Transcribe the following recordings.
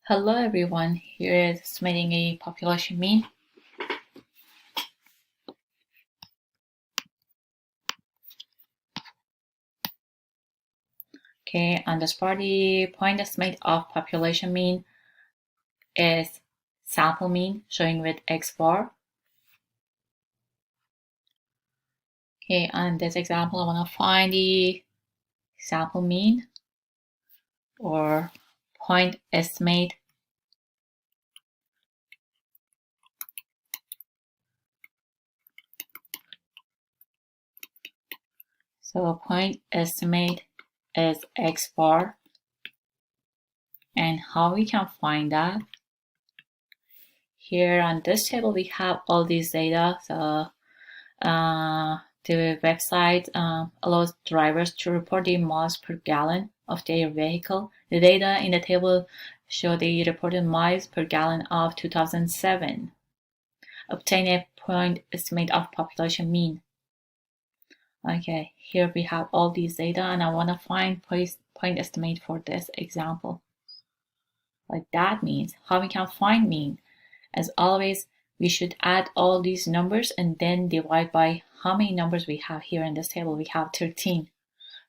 Hello everyone, here is estimating a population mean. Okay, and this part, the point estimate of population mean is sample mean showing with X bar. Okay, on this example, I want to find the sample mean or point estimate. So point estimate is X bar. And how we can find that? Here on this table, we have all these data. So the website allows drivers to report the miles per gallon of their vehicle. The data in the table show the reported miles per gallon of 2007. Obtain a point estimate of population mean. Okay, here we have all these data and I want to find point estimate for this example. What that means, how we can find mean. As always, we should add all these numbers and then divide by how many numbers we have here in this table. We have 13.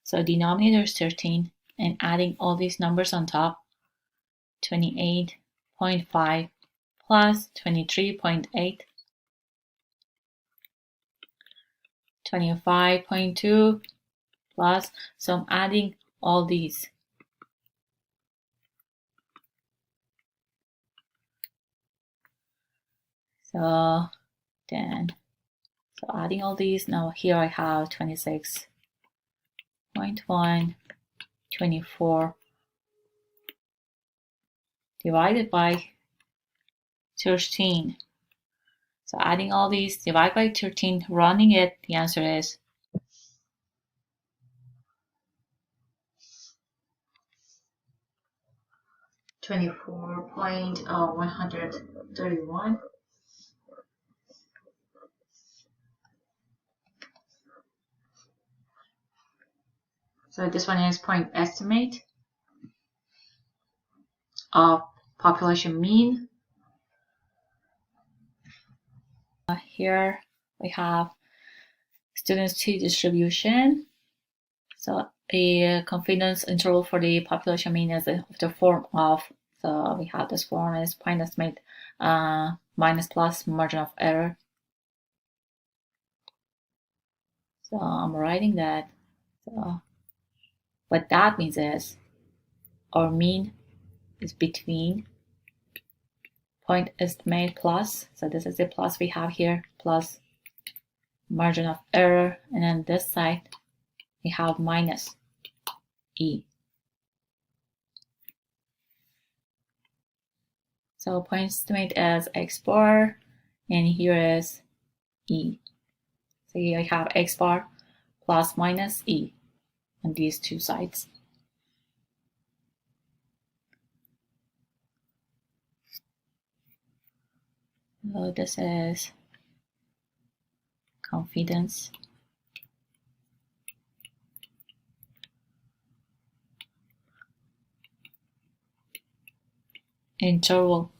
So denominator is 13 and adding all these numbers on top, 28.5 plus 23.8, 25.2 plus, so I'm adding all these. So adding all these, now here I have 26.1, 24 divided by 13. So adding all these, divide by 13, running it, the answer is 24.131. So this one is point estimate of population mean. Here we have students t distribution. So the confidence interval for the population mean is of the form of, so we have this form is point estimate minus plus margin of error. So I'm writing that. So what that means is our mean is between point estimate plus, so this is the plus we have here, plus margin of error, and then this side we have minus E. So point estimate is X bar, and here is E. So here I have X bar plus minus E on these two sides. So this is confidence interval.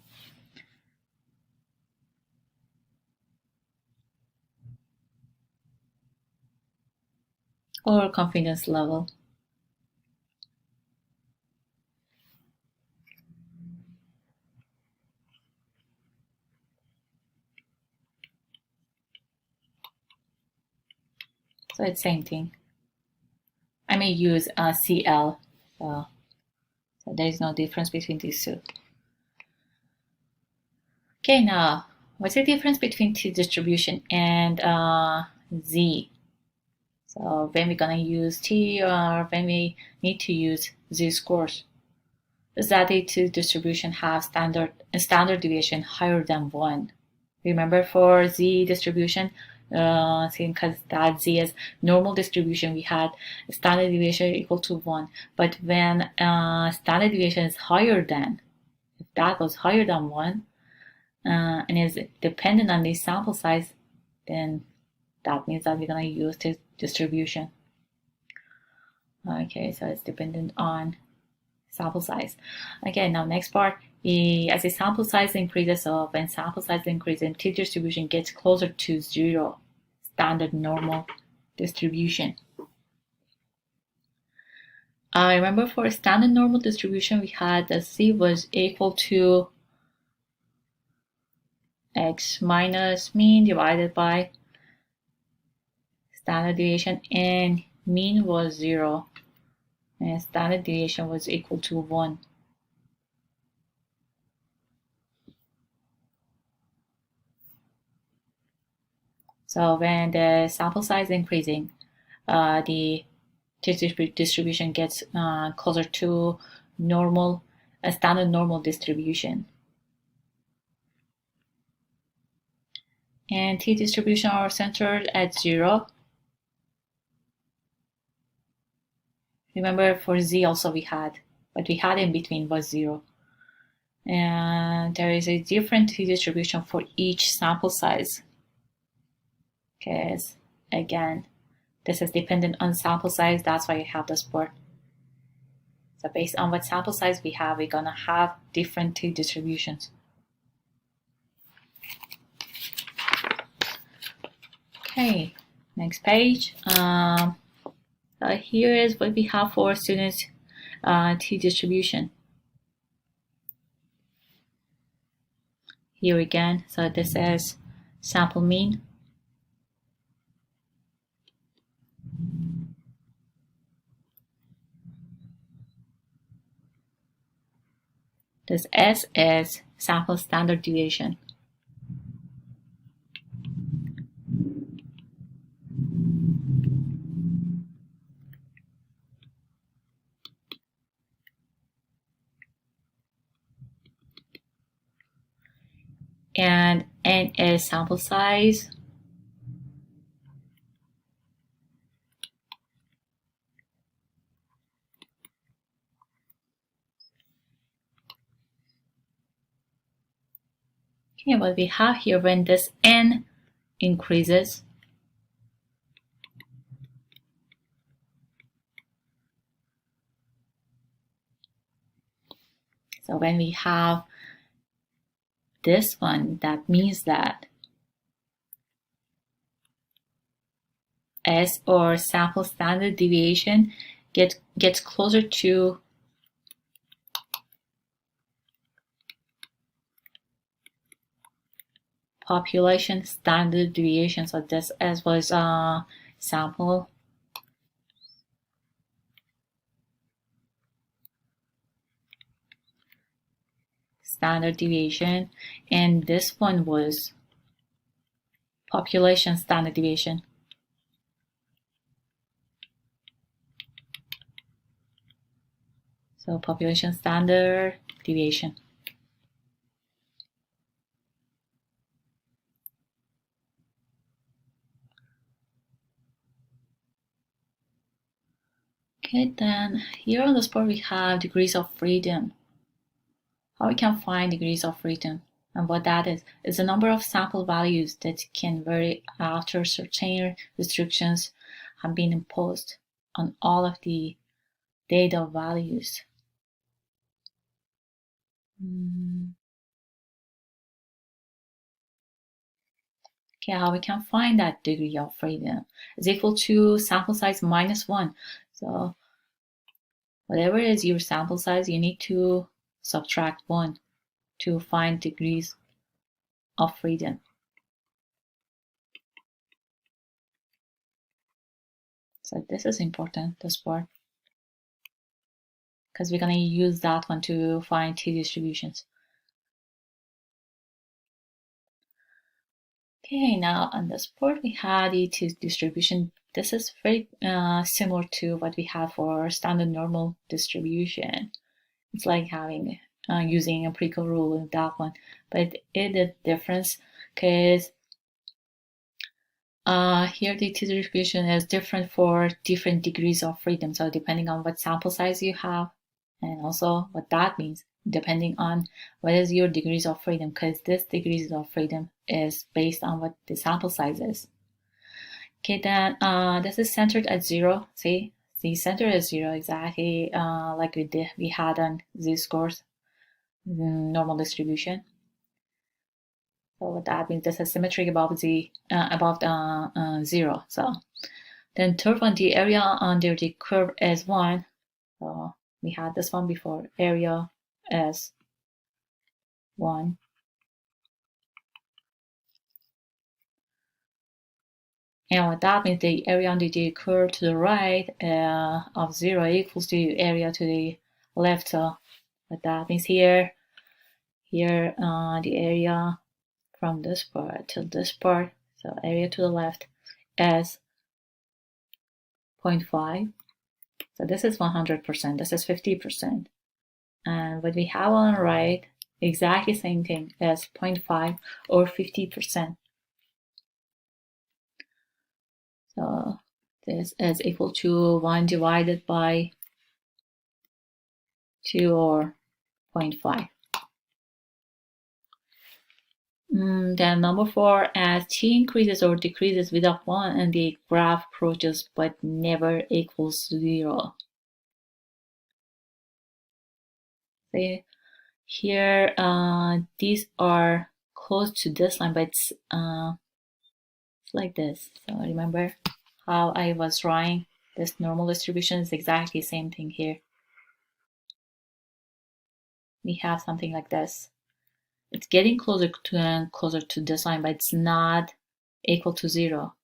Or confidence level. So it's same thing. I may use CL, so there is no difference between these two. Okay, now what's the difference between T distribution and Z? So when we're gonna use T or when we need to use Z scores, is that the T distribution has standard deviation higher than 1. Remember for Z distribution, because that Z is normal distribution, we had standard deviation equal to 1. But when standard deviation is higher than, if that was higher than 1, and is dependent on the sample size, then that means that we're going to use this distribution. Okay, so it's dependent on sample size. Okay, now next part, as the sample size increases up and sample size increases, t-distribution gets closer to 0, standard normal distribution. Remember for standard normal distribution, we had that z was equal to x minus mean divided by standard deviation, and mean was 0 and standard deviation was equal to 1. So when the sample size is increasing, the distribution gets closer to normal, a standard normal distribution. And t-distribution are centered at 0. Remember for z also we had, but we had in between was 0. And there is a different t-distribution for each sample size. Because again, this is dependent on sample size, that's why you have this part. So based on what sample size we have, we're gonna have different t-distributions. Okay, next page. Here is what we have for students t-distribution. Here again, so this is sample mean. This S is sample standard deviation. And N is sample size. Okay, what we have here, when this N increases, so when we have this one, that means that S, or sample standard deviation, gets closer to population standard deviation. So this S was sample standard deviation, and this one was population standard deviation. So population standard deviation. Okay, then here on the spot we have degrees of freedom. How we can find degrees of freedom, and what that is the number of sample values that can vary after certain restrictions have been imposed on all of the data values. Okay, how we can find that degree of freedom is equal to sample size minus 1. So whatever is your sample size, you need to subtract 1 to find degrees of freedom. So this is important, this part, because we're going to use that one to find t-distributions. Okay, now on this part we had the t-distribution. This is very similar to what we have for standard normal distribution. It's like having using empirical rule in that one, but it is difference because here the t-distribution is different for different degrees of freedom. So depending on what sample size you have, and also what that means, depending on what is your degrees of freedom, because this degrees of freedom is based on what the sample size is. Okay, then this is centered at 0. See, the center is 0 exactly like we had on z-scores normal distribution. So that means this is symmetric above the 0. So then third one, the area under the curve is 1. So we had this one before, area is 1. And what that means, the area under the curve to the right of 0 equals the area to the left. So what that means here the area from this part to this part, so area to the left is 0.5. So this is 100%, this is 50%. And what we have on the right, exactly same thing as 0.5 or 50%. So this is equal to 1 divided by 2 or 0.5. Then number 4, as t increases or decreases with 1 and the graph approaches but never equals 0. See, here these are close to this line, but it's like this. So remember how I was drawing this normal distribution is exactly the same thing here. We have something like this. It's getting closer to and closer to this line, but it's not equal to 0.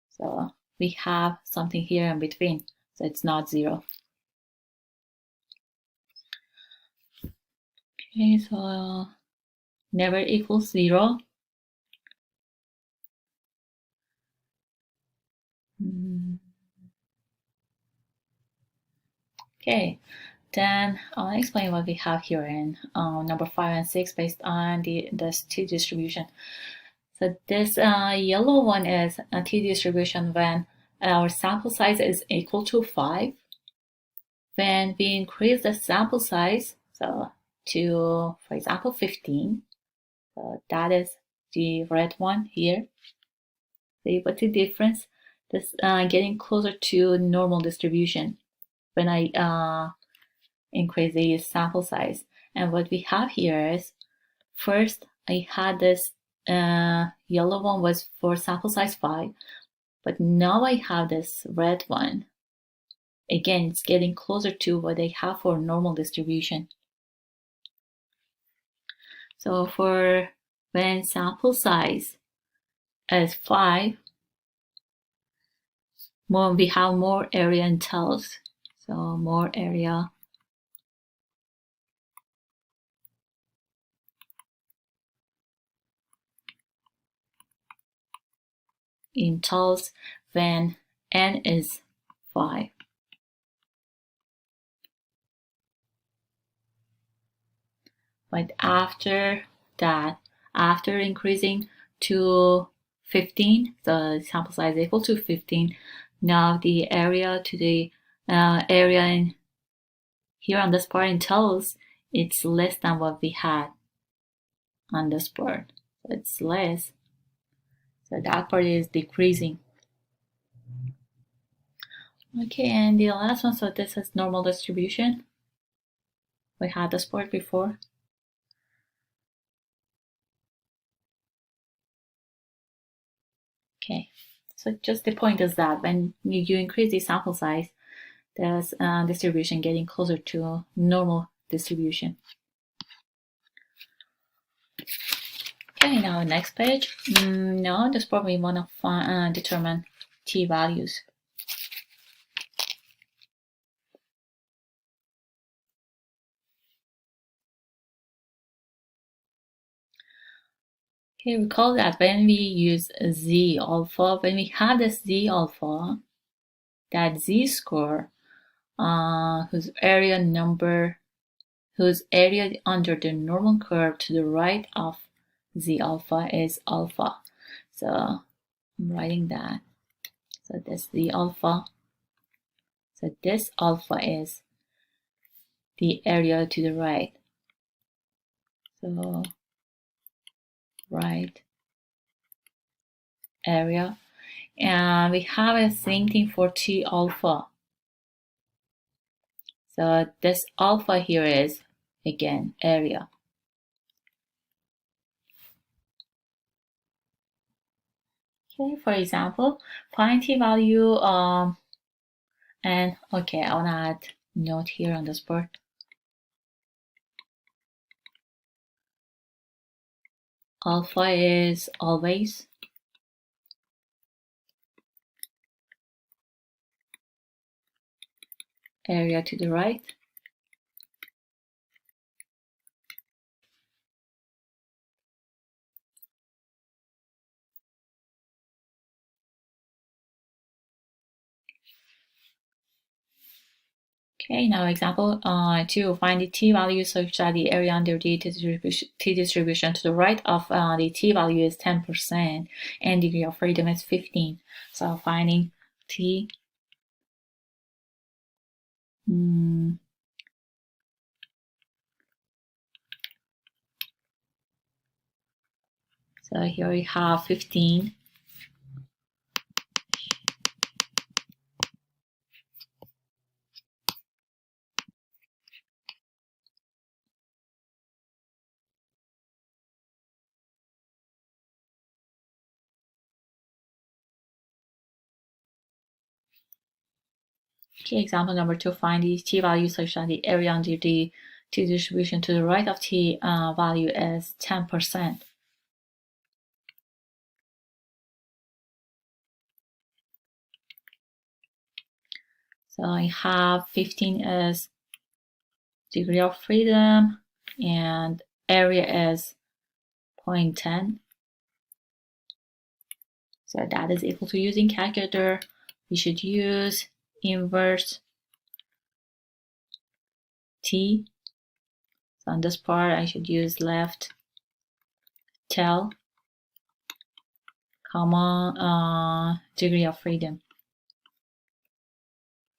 So we have something here in between, so it's not 0. Okay, so never equals 0. Okay, then I'll explain what we have here in number 5 and 6 based on this t-distribution. So this yellow one is a t-distribution when our sample size is equal to 5. When we increase the sample size, so to, for example, 15, so that is the red one here. See what's the difference? This getting closer to normal distribution when I increase the sample size. And what we have here is, first I had this yellow one was for sample size 5, but now I have this red one. Again, it's getting closer to what I have for normal distribution. So for when sample size is 5, we have more area in tails. So more area in tails when n is 5. But after that, after increasing to 15, the sample size is equal to 15, now the area to the area in here on this part in tails, it's less than what we had on this part. So it's less. So that part is decreasing. Okay, and the last one, so this is normal distribution. We had this part before. Okay, so just the point is that when you increase the sample size, there's distribution getting closer to normal distribution. Okay, now next page. Now this part we want to determine t values. Okay, recall that when we use z alpha, when we have this z alpha, that z-score, whose area under the normal curve to the right of z alpha is alpha. So I'm writing that. So this z alpha. So this alpha is the area to the right. So right area. And we have a same thing for T alpha. So this alpha here is, again, area. Okay, for example, find T value, and okay, I want to add note here on this board. Alpha is always area to the right. Okay, now example 2, find the t value such that the area under the t distribution to the right of the t value is 10% and degree of freedom is 15. So finding t. So here we have 15. Okay, example number 2, find the t value such that the area under the t distribution to the right of t value is 10%. So I have 15 is degree of freedom and area is 0.10. So that is equal to, using calculator, we should use inverse t. So on this part, I should use left tail, comma, degree of freedom.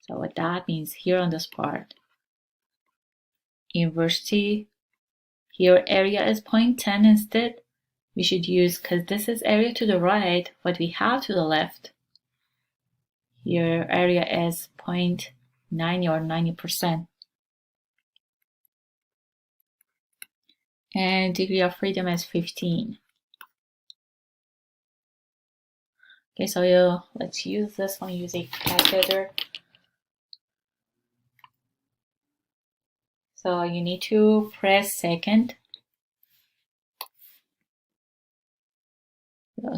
So what that means here on this part, inverse t, here area is 0.10 instead. We should use, because this is area to the right, what we have to the left. Here area is 0.90 or 90%. And degree of freedom is 15. Okay, so let's use this one, use a calculator. So you need to press second.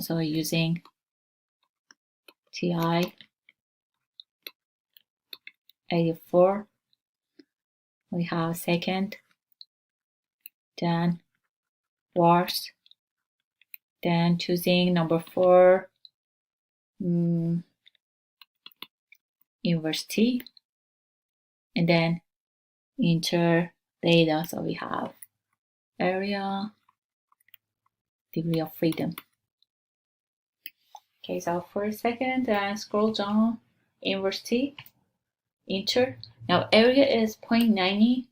So using TI 84, we have second, then wars, then choosing number 4, inverse t, and then enter data. So we have area, degree of freedom. Okay, so for a second, then scroll down, inverse t, enter. Now area is 0.90.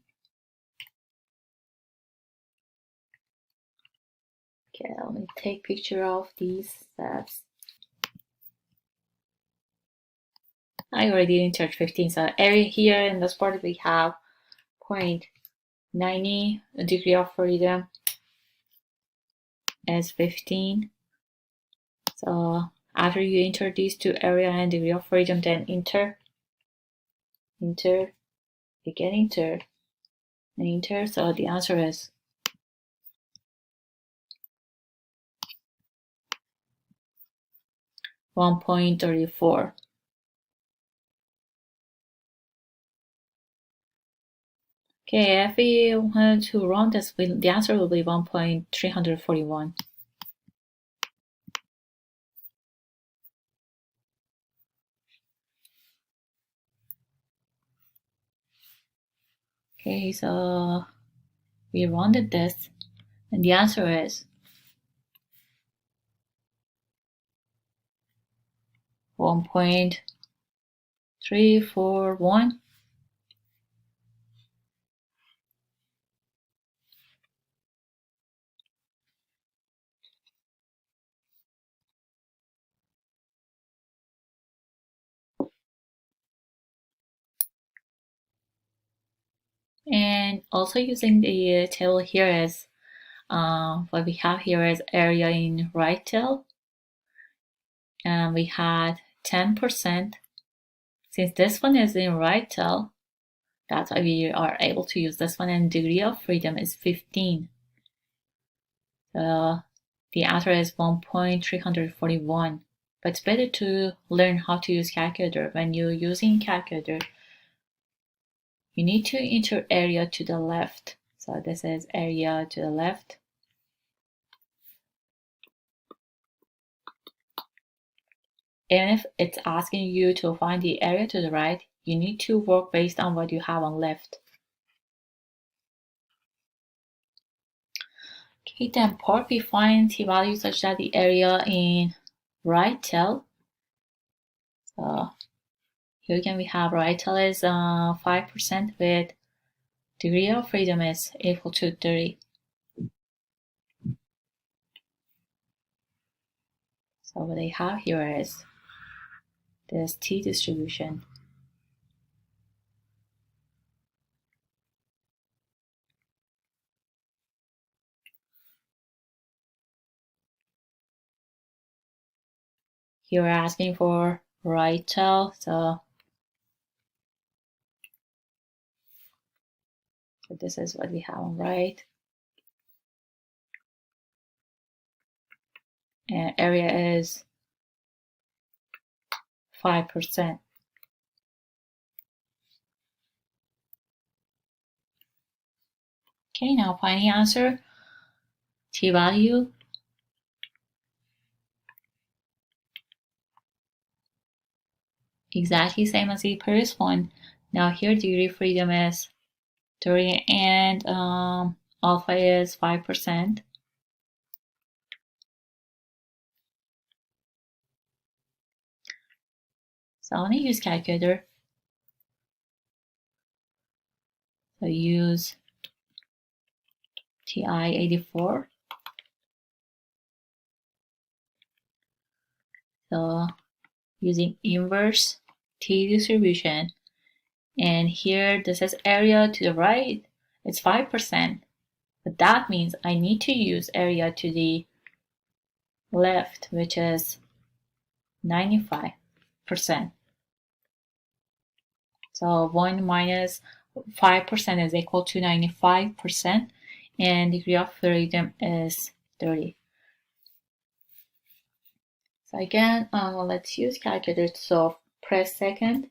Okay, let me take picture of these steps. I already entered 15, so area here in this part we have 0.90, degree of freedom is 15. So after you enter these two, area and degree of freedom, then enter, again enter, and enter. So the answer is 1.34. Okay, if we wanted to run this, the answer will be 1.341. Okay, so we rounded this, and the answer is 1.341. And also using the table here is what we have here is area in right tail, and we had 10%. Since this one is in right tail, that's why we are able to use this one, and degree of freedom is 15. The answer is 1.341. But it's better to learn how to use calculator. When you're using calculator, you need to enter area to the left. So this is area to the left. Even if it's asking you to find the area to the right, you need to work based on what you have on left. Okay, then part B, find t-value such that the area in right tail. So here again we have right tail is 5% with degree of freedom is equal to 30. So what I have here is this t distribution. Here we're asking for right tail, so this is what we have on right. And area is 5%. Okay, now find the answer. T-value exactly same as the previous one. Now here degree of freedom is 30 and alpha is 5%. So I'm going to use calculator. So use TI-84. So using inverse t distribution, and here this is area to the right, it's 5%, but that means I need to use area to the left, which is 95%. So 1 minus 5% is equal to 95%, and degree of freedom is 30. So again, let's use calculator. So press second,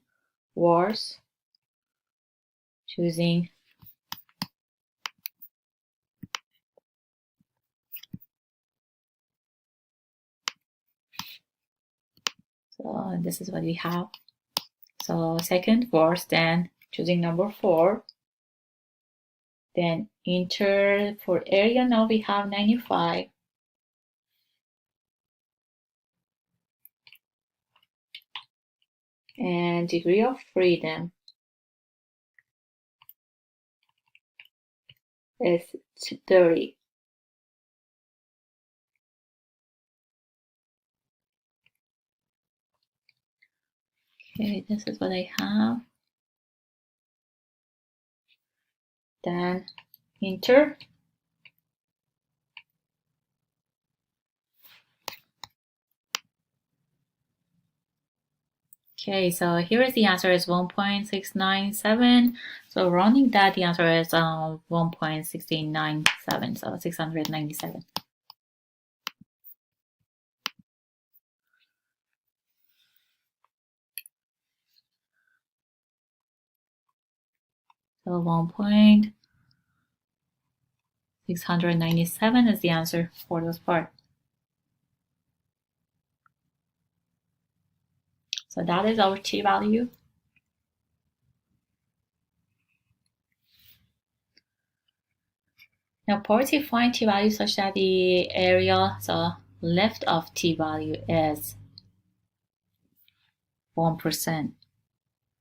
wars, choosing so this is what we have. So second wars, then choosing number 4, then enter for area. Now we have 95. And degree of freedom is 30. Okay, this is what I have. Then enter. Okay, so here is the answer is 1.697. So rounding that, the answer is 1.697, so 697. So 1.697 is the answer for this part. So that is our t-value. Now part C, find t-value such that the area, so left of t-value is 1%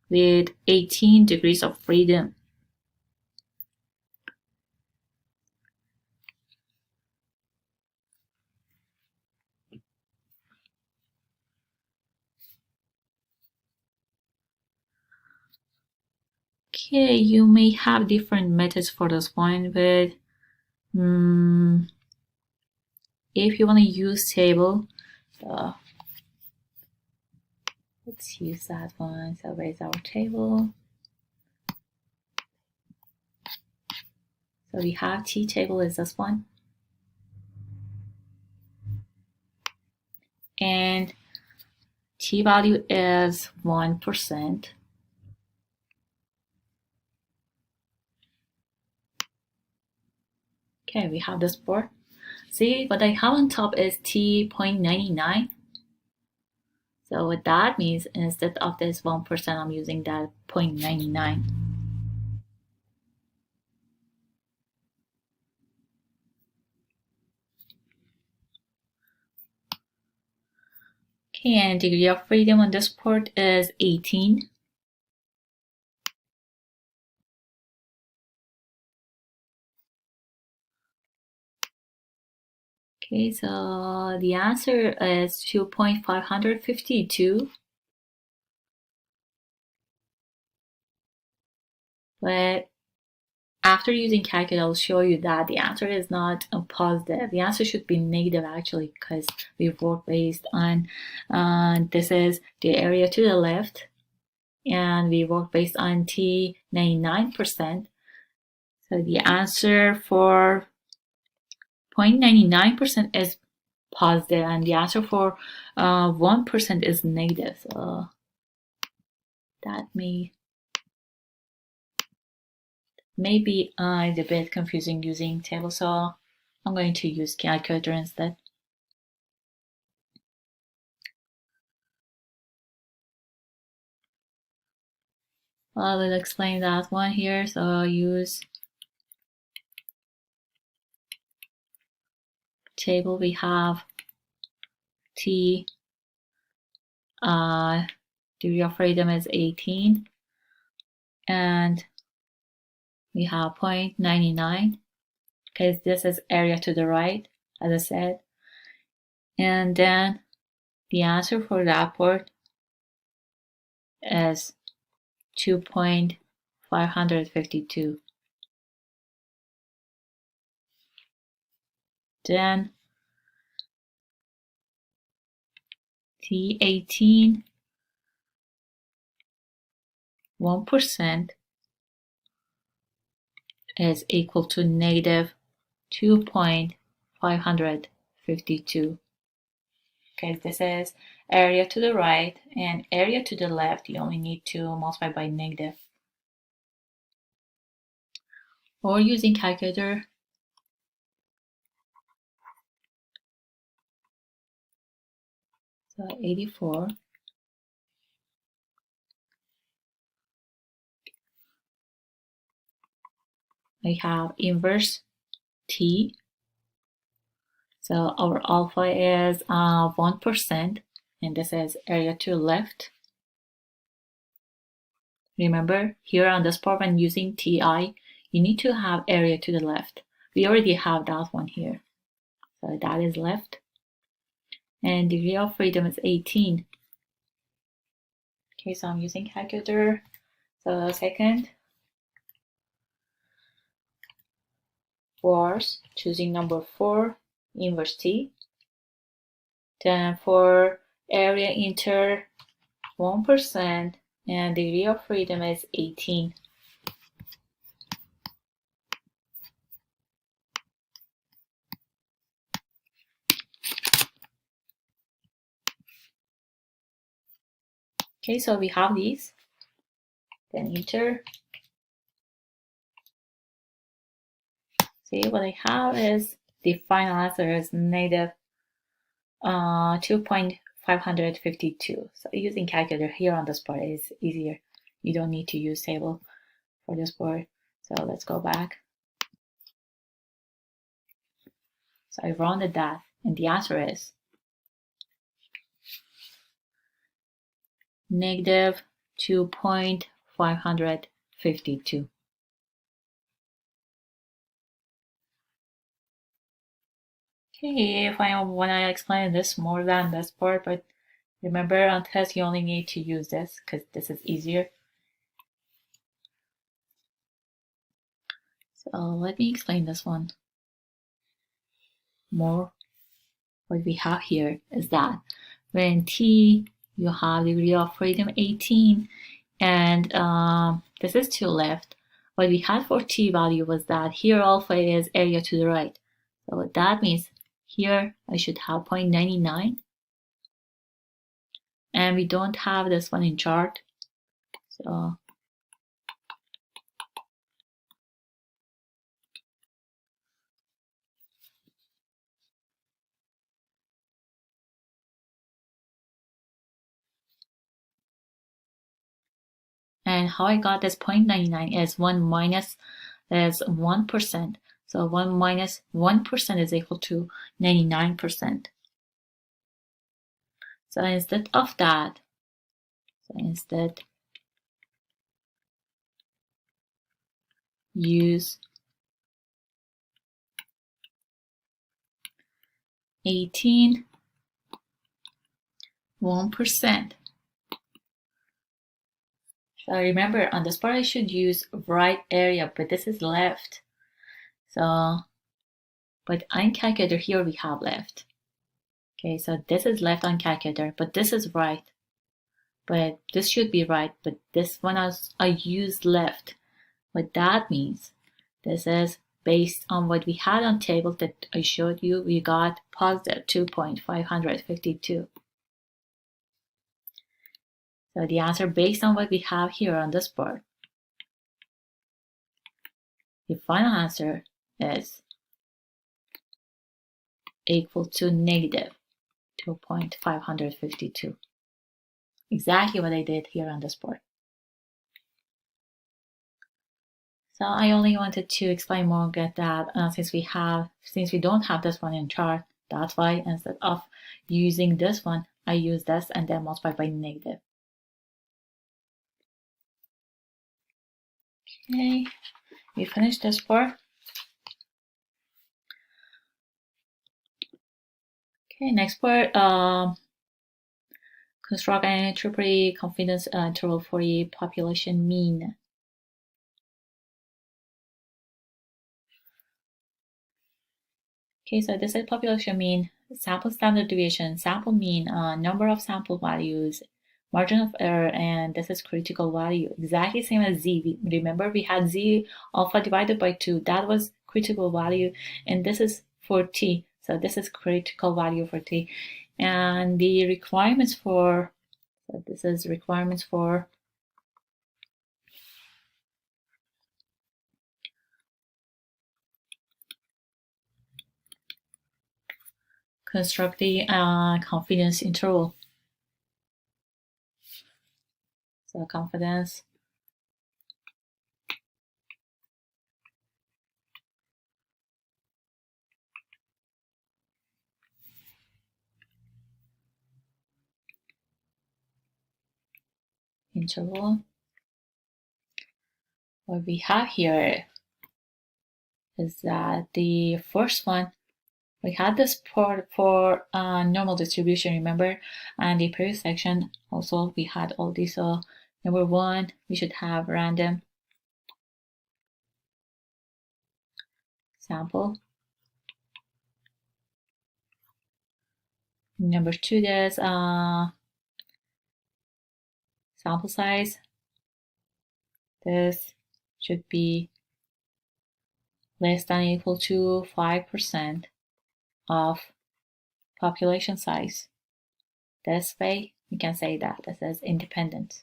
with 18 degrees of freedom. Okay, you may have different methods for this one, but if you want to use table, let's use that one. So where's our table? So we have T table is this one. And T value is 1%. Okay, we have this board. See, what I have on top is T.99. So what that means, instead of this 1%, I'm using that 0.99. Okay, and degree of freedom on this port is 18. Okay, so the answer is 2.552. But after using calculate, I'll show you that the answer is not positive. The answer should be negative actually, because we work based on this is the area to the left, and we work based on T 99%. So the answer for 0.99% is positive, and the answer for 1% is negative. So that may be a bit confusing using table, so I'm going to use calculator instead. I will explain that one here. So I'll use table. We have T degree of freedom is 18, and we have 0.99 because this is area to the right, as I said. And then the answer for that port is 2.552. Then T18, 1% is equal to negative 2.552. Okay, this is area to the right, and area to the left, you only need to multiply by negative. Or using calculator, so 84. I have inverse T. So our alpha is 1%, and this is area to the left. Remember, here on this part, when using TI, you need to have area to the left. We already have that one here. So that is left. And degree of freedom is 18. Okay, so I'm using calculator. So second was choosing number 4, inverse T. Then for area inter 1%, and degree of freedom is 18. Okay, so we have these. Then enter. See, what I have is the final answer is negative 2.552. So using calculator here on this part is easier. You don't need to use table for this part. So let's go back. So I rounded that, and the answer is negative 2.552. Okay, if I want to explain this more than this part, but remember on test you only need to use this because this is easier. So let me explain this one more. What we have here is that when t, you have degree of freedom 18, and this is to left. What we had for t value was that here alpha is area to the right. So what that means, here I should have 0.99, and we don't have this one in chart. So and how I got this 0.99 is 1 minus is 1%. So 1 minus 1% is equal to 99%. So instead of that, use 18, 1%. So remember, on this part I should use right area, but this is left. So, but on calculator here we have left. Okay, so this is left on calculator, but this is right. But this should be right, but this one I used left. What that means, this is based on what we had on table that I showed you, we got positive 2.552. So the answer based on what we have here on this board, the final answer is equal to negative 2.552. Exactly what I did here on this board. So I only wanted to explain more, get that since we don't have this one in chart, that's why instead of using this one, I use this and then multiply by negative. Okay, we finished this part. Okay, next part, construct an interpret confidence interval for a population mean. Okay, so this is population mean, sample standard deviation, sample mean, number of sample values, margin of error, and this is critical value. Exactly same as z. Remember we had z alpha divided by 2. That was critical value, and this is for t. So this is critical value for t. And the requirements for, so this is requirements for construct the confidence interval. So confidence interval. What we have here is that the first one, we had this part for normal distribution, remember? And the previous section also we had all these. So number one, we should have random sample. Number two, there's sample size. This should be less than or equal to 5% of population size. This way, we can say that this is independent.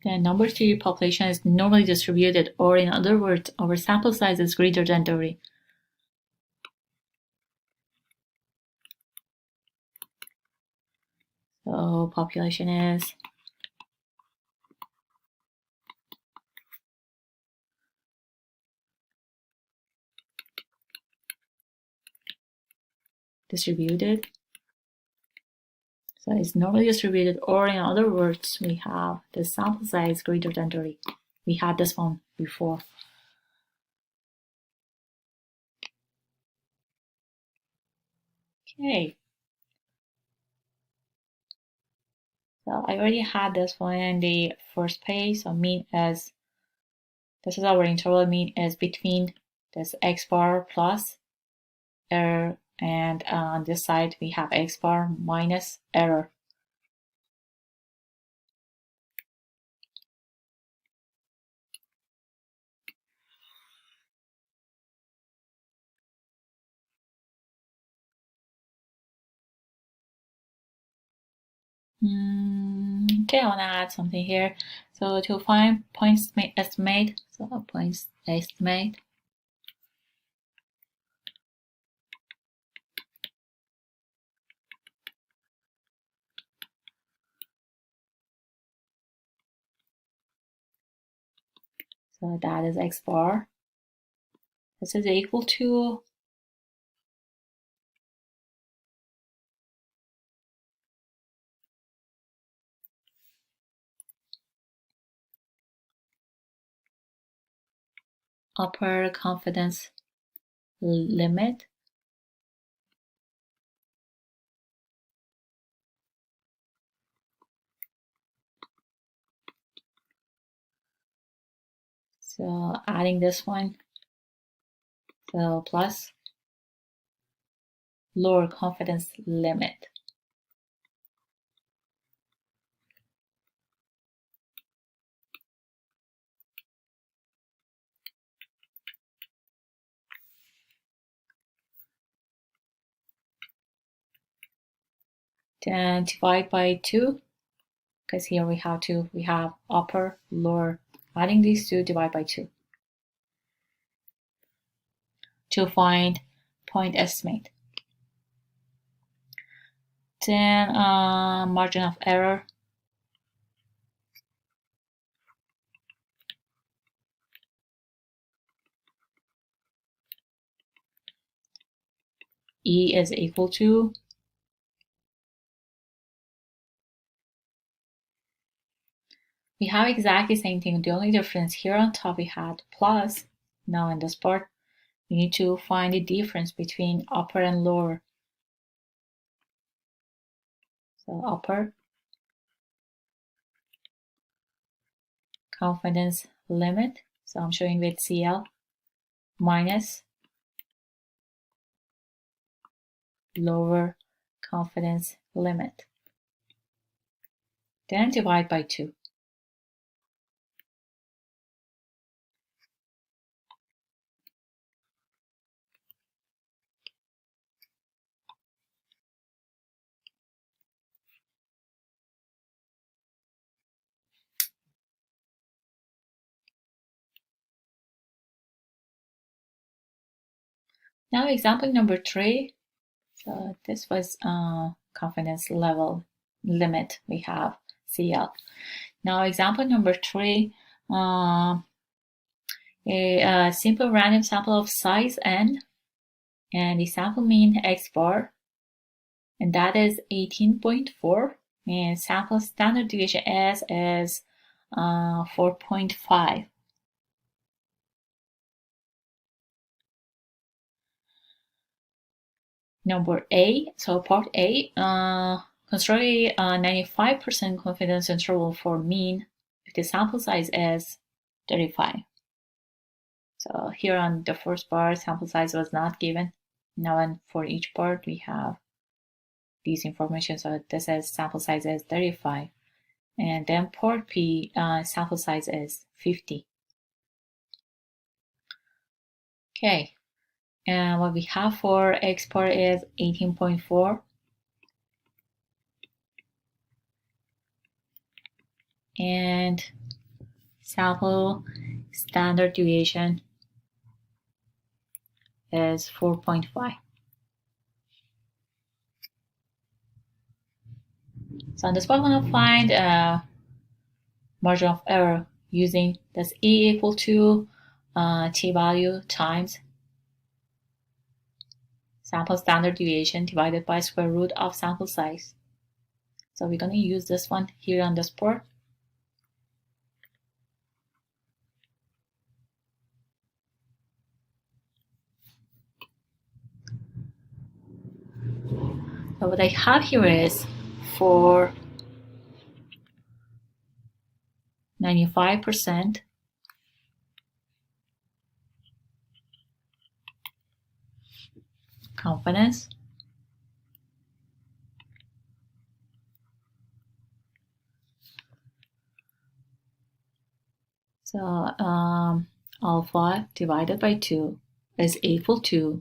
The number theory population is normally distributed, or in other words, our sample size is greater than 30. So population is distributed. So it's normally distributed, or in other words, we have the sample size greater than 30. We had this one before. Okay. So I already had this one in the first page. So mean is, this is our interval, mean is between this x bar plus error, and on this side we have x bar minus error. Okay, I want to add something here. So to find points estimate, so points estimate. So that is x bar. This is equal to upper confidence limit. So adding this one, so plus lower confidence limit. Then divide by 2, because here we have upper, lower. Adding these two, divide by 2 to find point estimate. Then margin of error. E is equal to we have exactly the same thing. The only difference here on top we had plus. Now in this part, we need to find the difference between upper and lower. So upper confidence limit. So I'm showing with CL minus lower confidence limit. Then divide by 2. Now example number 3. So this was confidence level limit. We have CL. Now example number 3. A simple random sample of size n and the sample mean x bar, and that is 18.4, and sample standard deviation s is 4.5. Number A, so part A, construct a 95% confidence interval for mean if the sample size is 35. So here on the first part, sample size was not given. Now, and for each part, we have these information. So this is sample size is 35. And then part P, sample size is 50. Okay. And what we have for X part is 18.4. And sample standard deviation is 4.5. So on this one, I'm going to find margin of error using this E equal to t value times sample standard deviation divided by square root of sample size. So we're going to use this one here on this part. So what I have here is for 95% confidence. So alpha divided by 2 is equal to,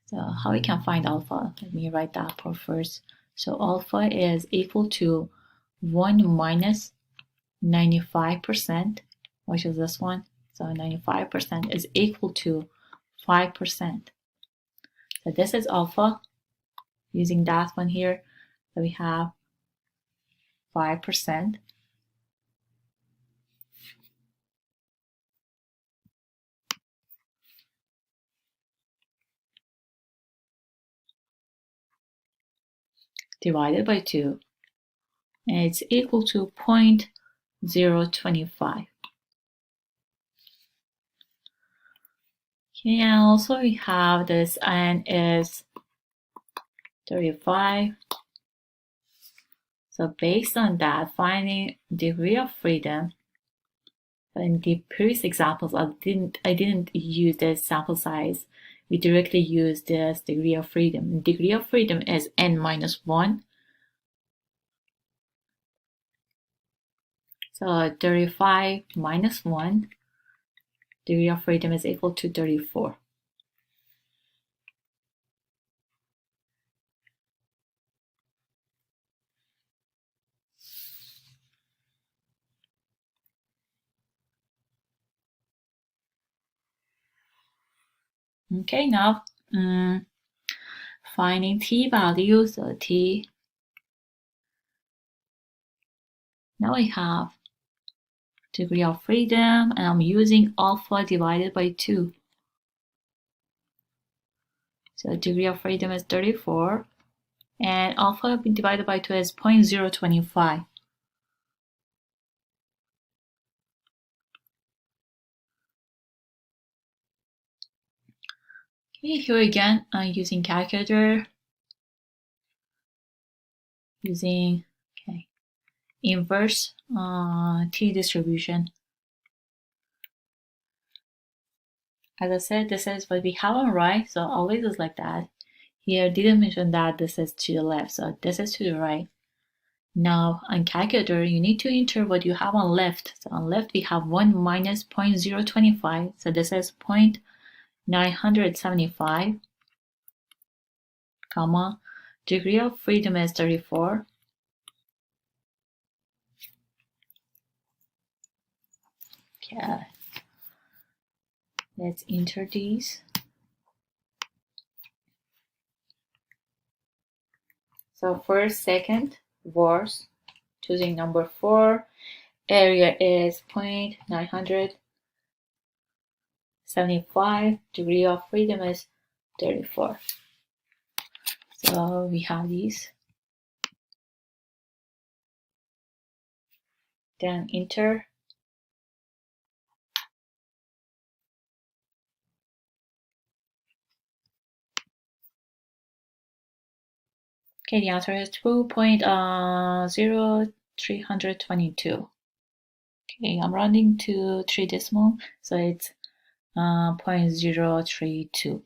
so how we can find alpha? Let me write that part first. So alpha is equal to 1 minus 95%, which is this one. So 95% is equal to 5%. So this is alpha. Using that one here, so we have 5% divided by 2, and it's equal to 0.025. Okay, and also we have this n is 35. So based on that, finding degree of freedom, in the previous examples, I didn't use this sample size. We directly use this degree of freedom. Degree of freedom is n minus 1. So 35 minus 1, degree of freedom is equal to 34. Okay, now finding t value. So t, now we have degree of freedom, and I'm using alpha divided by 2. So degree of freedom is 34, and alpha divided by 2 is 0.025. Okay, here again, I'm using calculator, using inverse t distribution. As I said, this is what we have on right, so always is like that. Here, didn't mention that this is to the left, so this is to the right. Now, on calculator, you need to enter what you have on left. So on left, we have 1 minus 0.025, so this is 0.975, comma, degree of freedom is 34. Okay, let's enter these. So first, second, worst, choosing number 4. Area is 0.975. Degree of freedom is 34. So we have these. Then enter. Okay, the answer is 2.0322. Okay, I'm rounding to 3 decimal, so it's 0.032.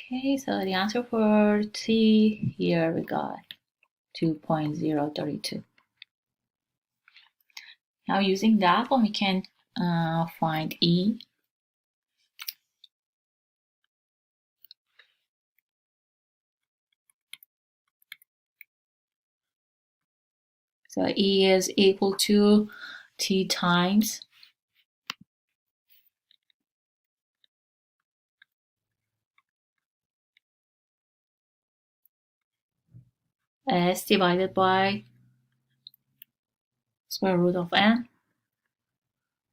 Okay, so the answer for T here we got 2.032. Now using that one, we can find E. So E is equal to T times s divided by square root of n.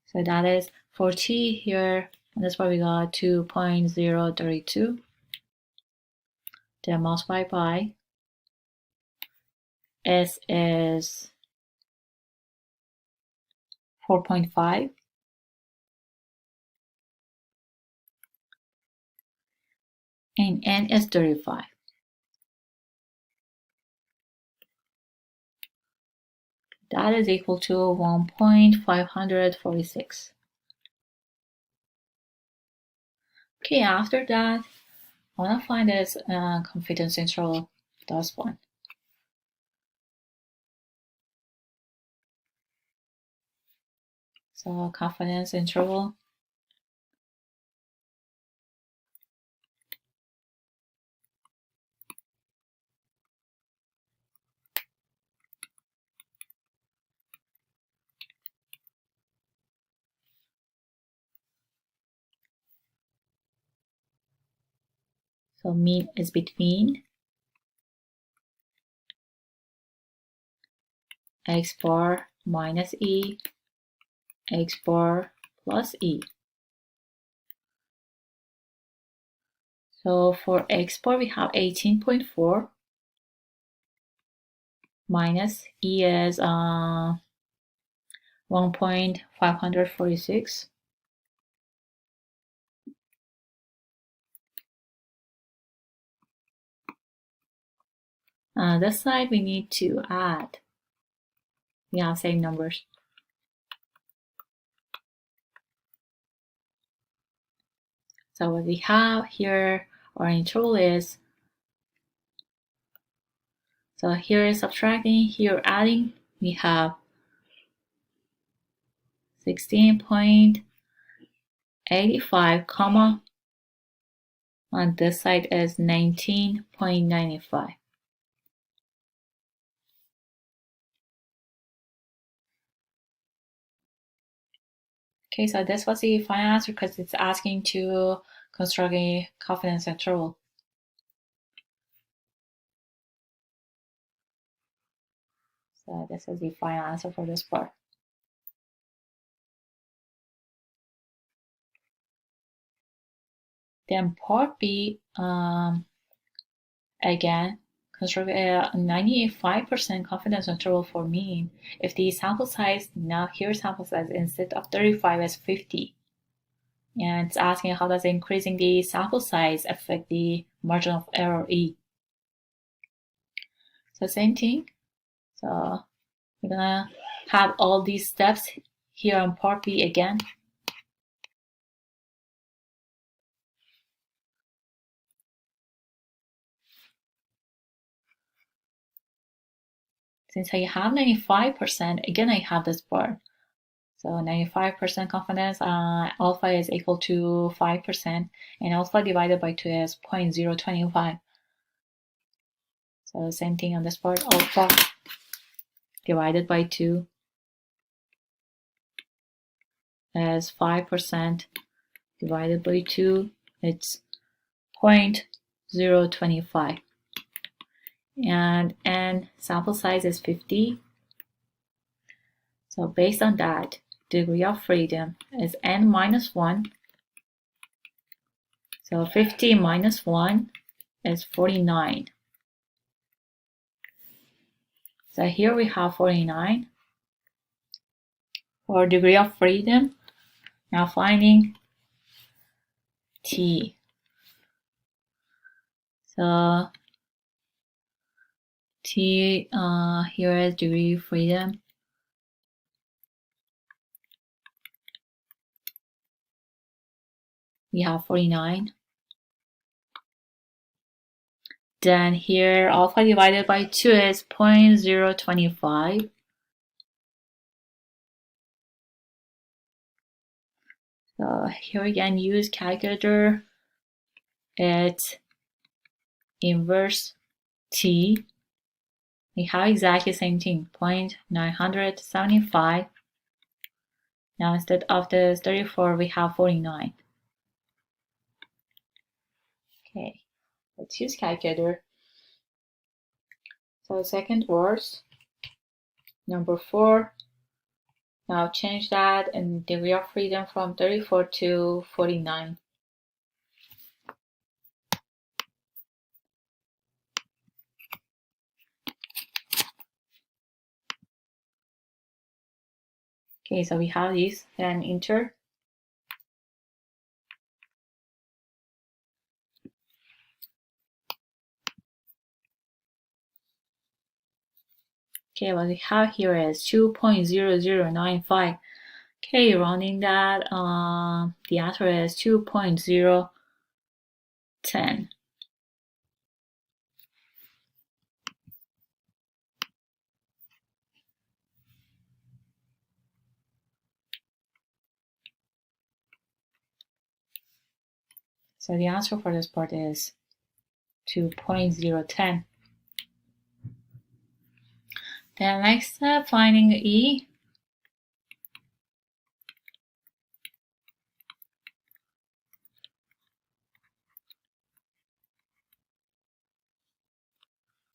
So that is for t here, and that's why we got 2.032. Then multiply by s is 4.5. And n is 35. That is equal to 1.546. Okay, after that, I want to find this confidence interval plus 1. So confidence interval so mean is between x bar minus e, x bar plus e. So for x bar we have 18.4 minus e is 1.546. This side we need to add. We have same numbers. So what we have here, our interval is, so here is subtracting, here adding, we have 16.85, comma, on this side is 19.95. Okay, so this was the final answer because it's asking to construct a confidence interval. So this is the final answer for this part. Then part B, again, construct a 95% confidence interval for mean if the sample size, now here's sample size, instead of 35 is 50. And it's asking how does increasing the sample size affect the margin of error E. So same thing. So we're gonna have all these steps here on part B again. Since I have 95%, again I have this part. So 95% confidence, alpha is equal to 5%, and alpha divided by 2 is 0.025. So same thing on this part, alpha divided by 2 is 5%, divided by 2, it's 0.025. And n sample size is 50. So based on that, degree of freedom is n minus 1. So 50 minus 1 is 49. So here we have 49 for degree of freedom. Now finding t. So t here is degree of freedom. We have 49. Then here alpha divided by 2 is 0.025. So here again use calculator. It's inverse t. We have exactly the same thing, 0.975. Now instead of the 34, we have 49. Okay, let's use calculator. So second verse, number 4. Now change that and degree of freedom from 34 to 49. Okay, so we have this, then enter. Okay, what we have here is 2.0095. Okay, rounding that, the answer is 2.010. So the answer for this part is 2.010. Then next step, finding E.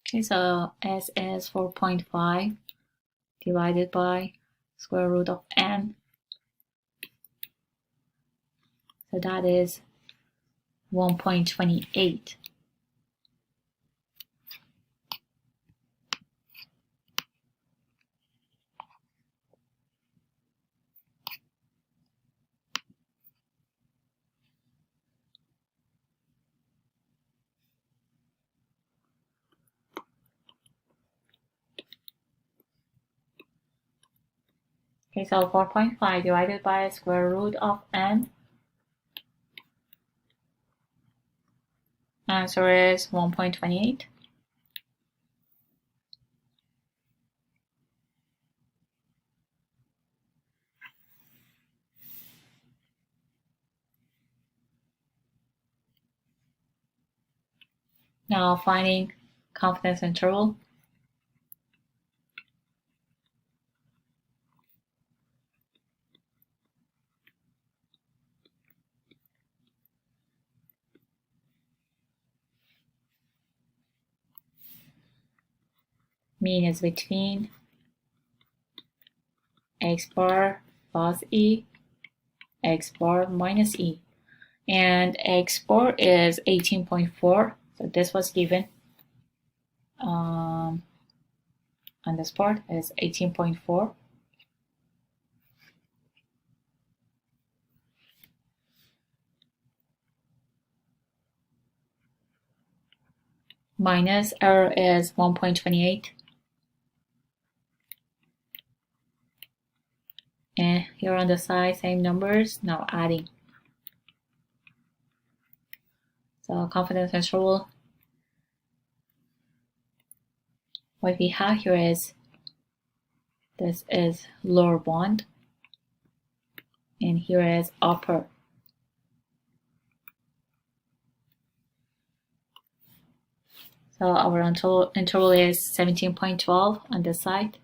Okay, so S is 4.5 divided by square root of n. So that is 1.28. Okay, so 4.5 divided by square root of n. Answer is 1.28. Now finding confidence interval. Mean is between x bar plus e, x bar minus e. And x bar is 18.4. So this was given. On this part is 18.4. Minus error is 1.28. And here on the side, same numbers, now adding. So confidence interval, what we have here is, this is lower bound, and here is upper. So our interval is 17.12 on this side,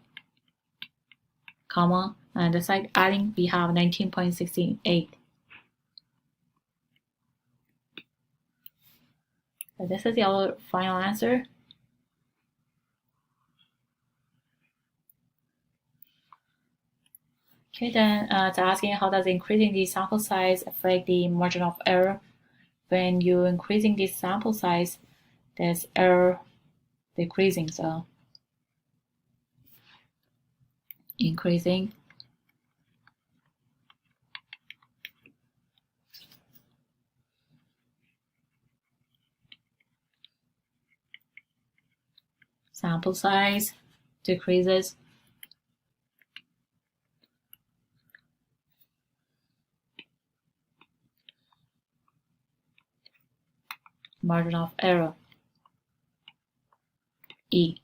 comma, and the side adding, we have 19.68. So this is our final answer. Okay, then it's asking how does increasing the sample size affect the margin of error? When you're increasing the sample size, there's error decreasing, so increasing sample size decreases margin of error, E.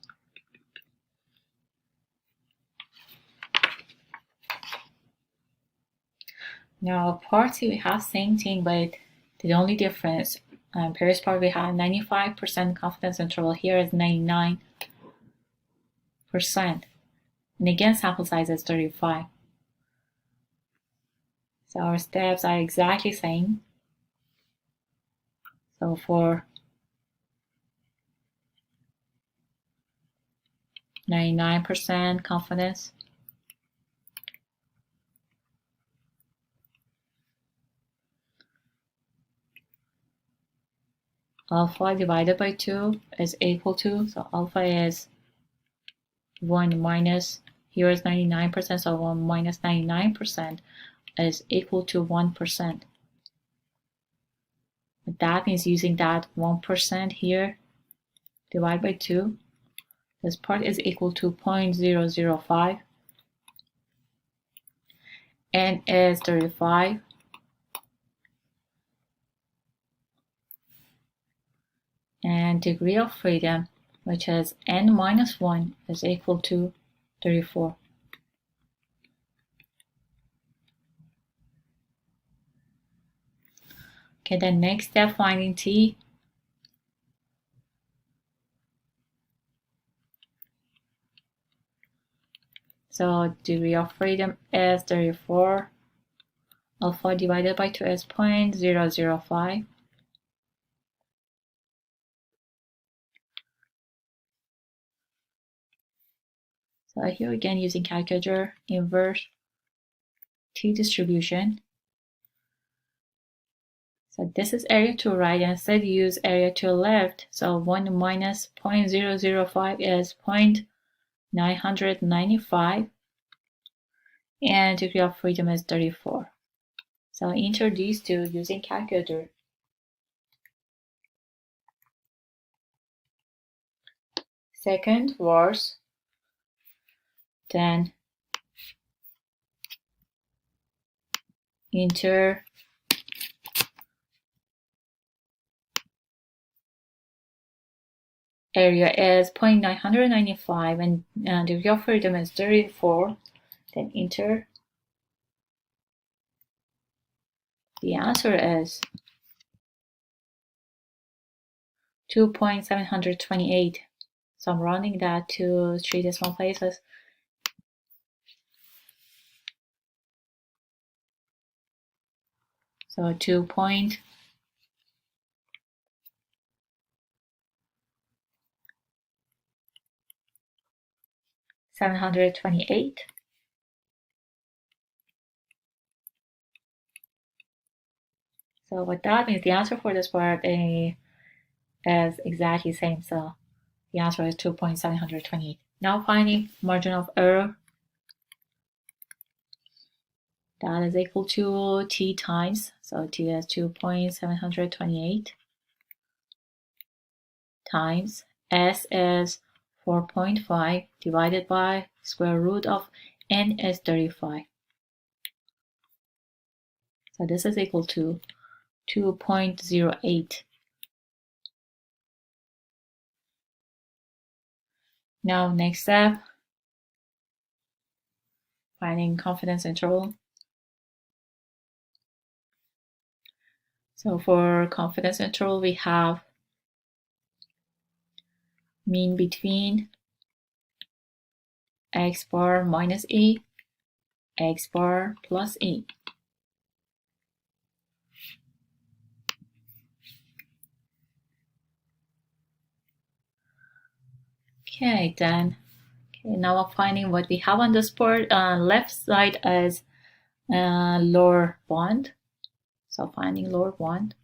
Now part C we have same thing, but the only difference, previous part we have 95% confidence interval, here is 99%. And again sample size is 35. So our steps are exactly same. So for 99% confidence. Alpha divided by 2 is equal to, so alpha is 1 minus, here is 99%, so 1 minus 99% is equal to 1%. That means using that 1% here, divide by 2, this part is equal to 0.005, n is 35, and degree of freedom, which is n minus 1, is equal to 34. Okay, the next step, finding t. So degree of freedom is 34. Alpha divided by 2 is 0.005. So here again, using calculator, inverse t distribution. So this is area to right, and instead use area to left. So 1 minus 0.005 is 0.995, and degree of freedom is 34. So enter these two using calculator. Second was, then enter area is 0.995 and degree of freedom is 34. Then enter. The answer is 2.728. So I'm rounding that to 3 decimal places. So 2.728. So what that means, the answer for this part is exactly the same. So the answer is 2.728. Now finding margin of error. That is equal to t times, so t is 2.728 times s is 4.5 divided by square root of n is 35. So this is equal to 2.08. Now next step, finding confidence interval. So for confidence interval, we have mean between x bar minus e, x bar plus e. Okay, then now I'm finding what we have on this board. Left side is lower bound. So finding lower bound.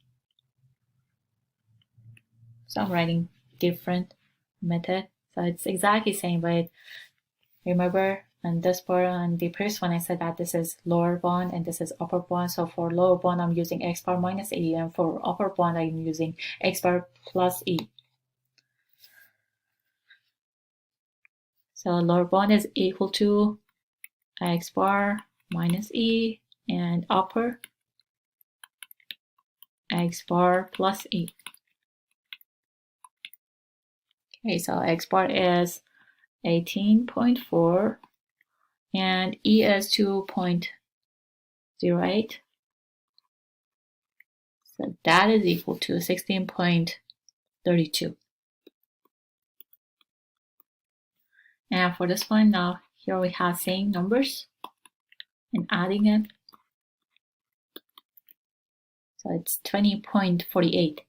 So I'm writing different method. So it's exactly the same, but remember on this part, on the previous one, I said that this is lower bound and this is upper bound. So for lower bound, I'm using x bar minus e, and for upper bound, I'm using x bar plus e. So lower bound is equal to x bar minus e, and upper x bar plus e. Okay, so x bar is 18.4 and e is 2.08. So that is equal to 16.32. And for this one, now here we have same numbers and adding it. So it's 20.48.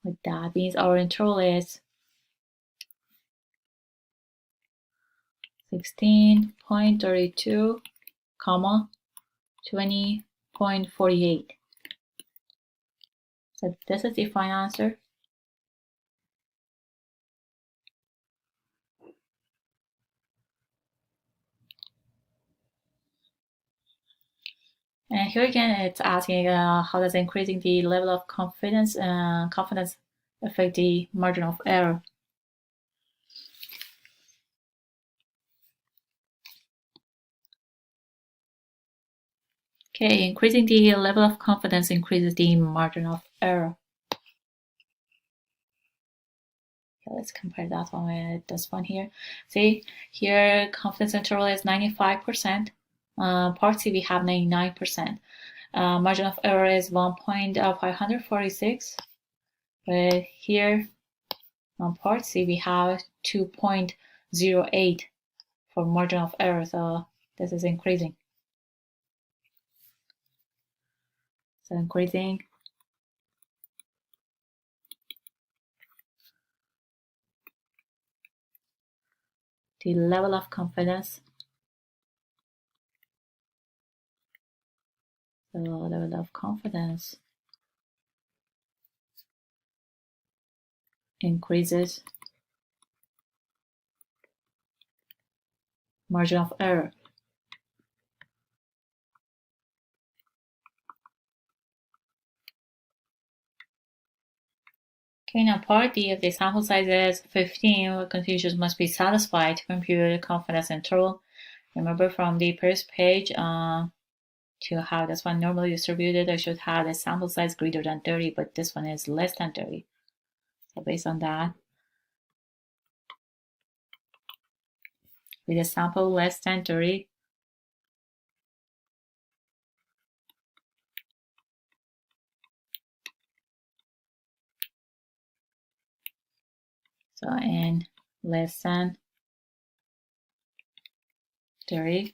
But that means our interval is 16.32, 20.48. So this is the final answer. And here again, it's asking how does increasing the level of confidence affect the margin of error. Okay, increasing the level of confidence increases the margin of error. Okay, let's compare that one with this one here. See, here confidence interval is 95%. Part C we have 99%. Margin of error is 1.546. But here on part C we have 2.08 for margin of error. So this is increasing. So increasing the level of confidence. The level of confidence increases margin of error. Okay, now part D, if the sample size is 15, what conditions must be satisfied to compute the confidence interval? Remember from the first page, to have this one normally distributed, I should have the sample size greater than 30, but this one is less than 30. So based on that, with a sample less than 30, so n less than 30,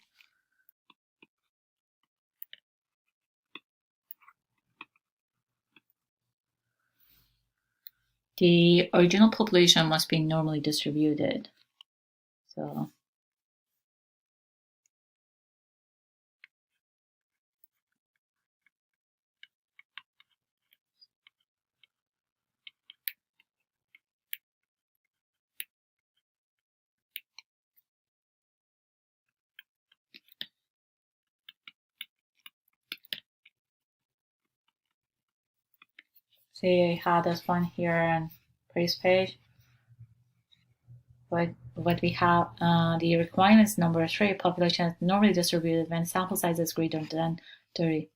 the original population must be normally distributed. So say I had this one here on previous page. What we have, the requirements number 3, population is normally distributed when sample size is greater than 30.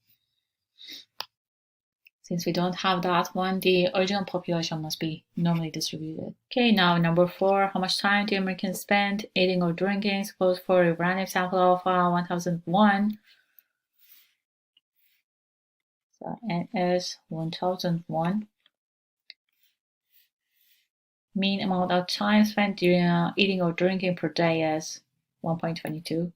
Since we don't have that one, the original population must be normally distributed. Okay, now number 4, how much time do Americans spend eating or drinking? Suppose for a random sample of 1001. So n is 1001. Mean amount of time spent during eating or drinking per day is 1.22.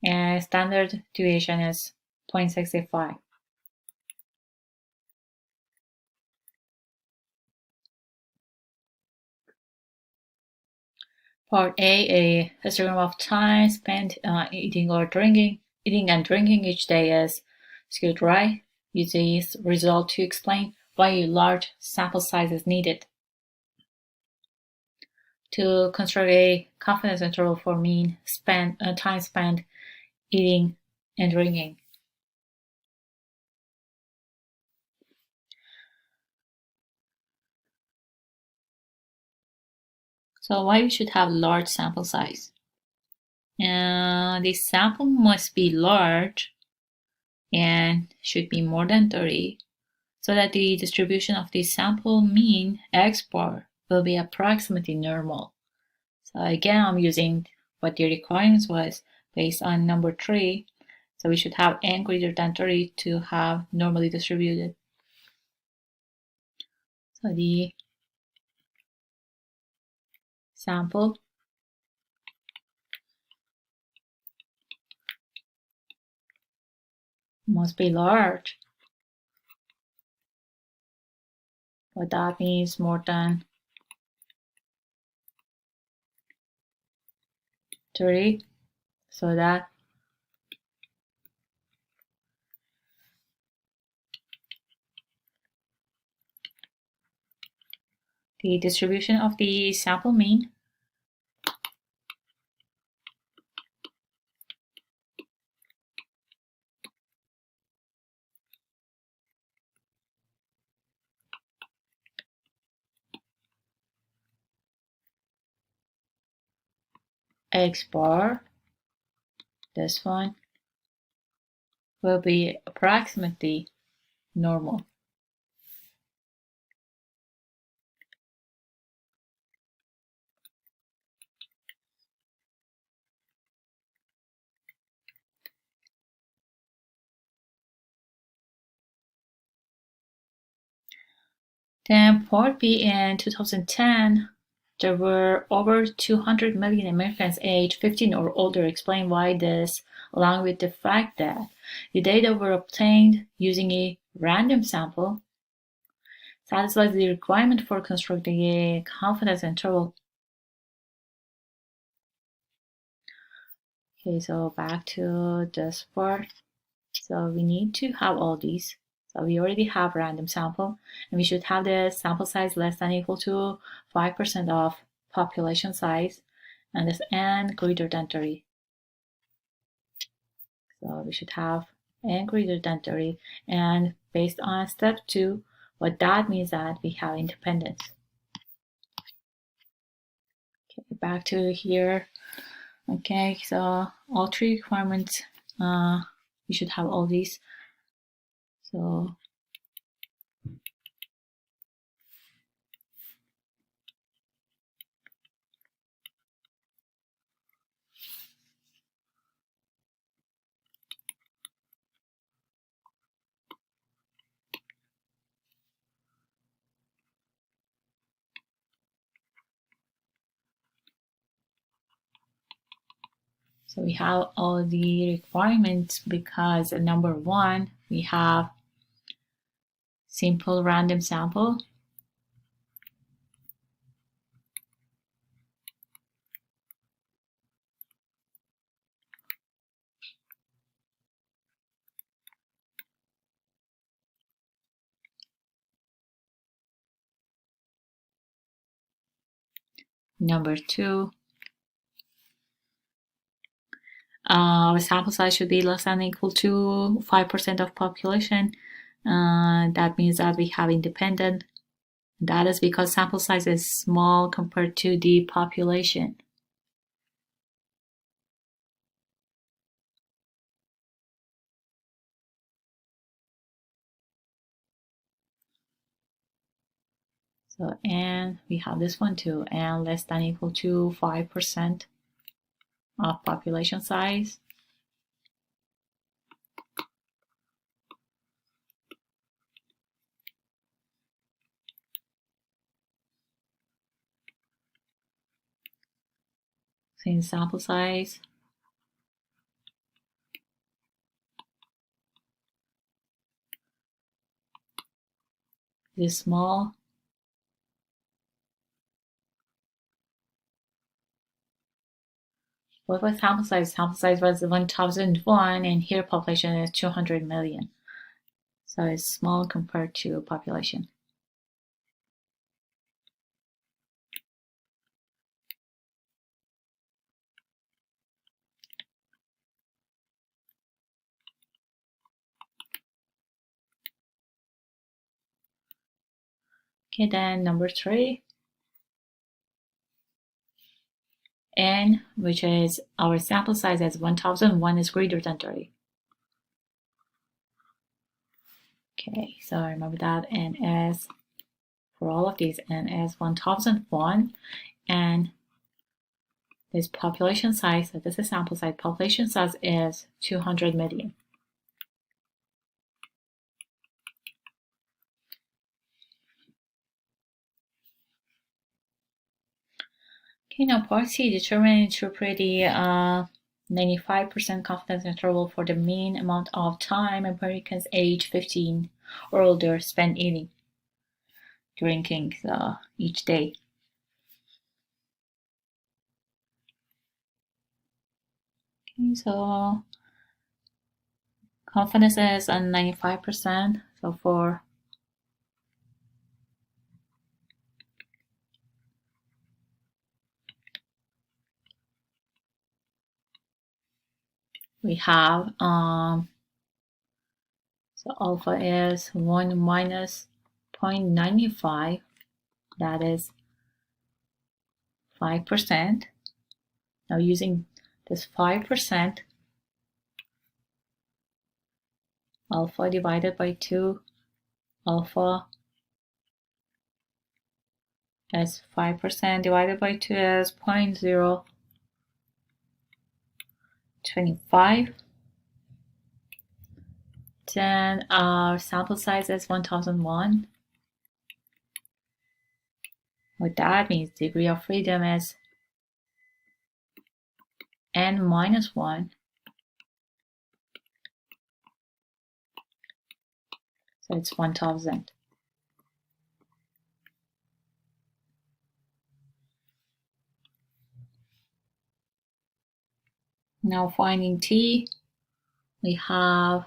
And standard deviation is 0.65. Part A histogram of time spent eating and drinking each day is skewed right. Use this result to explain why a large sample size is needed. To construct a confidence interval for mean time spent eating and drinking. So why we should have large sample size? The sample must be large and should be more than 30 so that the distribution of the sample mean X bar will be approximately normal. So again, I'm using what the requirements was based on number 3. So we should have n greater than 30 to have normally distributed. So the sample must be large. What that means, more than 30, so that the distribution of the sample mean X bar, this one, will be approximately normal. Then Part B in 2010, there were over 200 million Americans aged 15 or older. Explain why this, along with the fact that the data were obtained using a random sample, satisfies the requirement for constructing a confidence interval. Okay, so back to this part. So we need to have all these. So we already have random sample, and we should have the sample size less than or equal to 5% of population size, and this n greater than 30. So we should have n greater than 30, and based on step 2, what that means that we have independence. Okay, back to here. Okay, so all 3 requirements, we should have all these. So we have all the requirements because number 1, we have simple random sample. Number 2, our sample size should be less than or equal to 5% of population. That means that we have independent. That is because sample size is small compared to the population. So, and we have this one too, and less than or equal to 5% of population size. Since sample size is small, what was sample size? Sample size was 1001, and here population is 200 million. So it's small compared to population. Okay, then number 3, n, which is our sample size as 1001 is greater than 30. Okay, so remember that n is, for all of these, n is 1001, and this population size, so this is sample size, population size is 200 million. Okay, now part C, determine and interpret the 95% confidence interval for the mean amount of time Americans age 15 or older spend eating. drinking each day. Okay, so confidence is at 95%. So for we have so alpha is 1 minus 0.95, that is 5%. Now using this 5%, alpha divided by 2, alpha as 5% divided by 2 is 0.025. Then our sample size is 1001. What that means, degree of freedom is n minus 1. So it's 1000. Now finding t, we have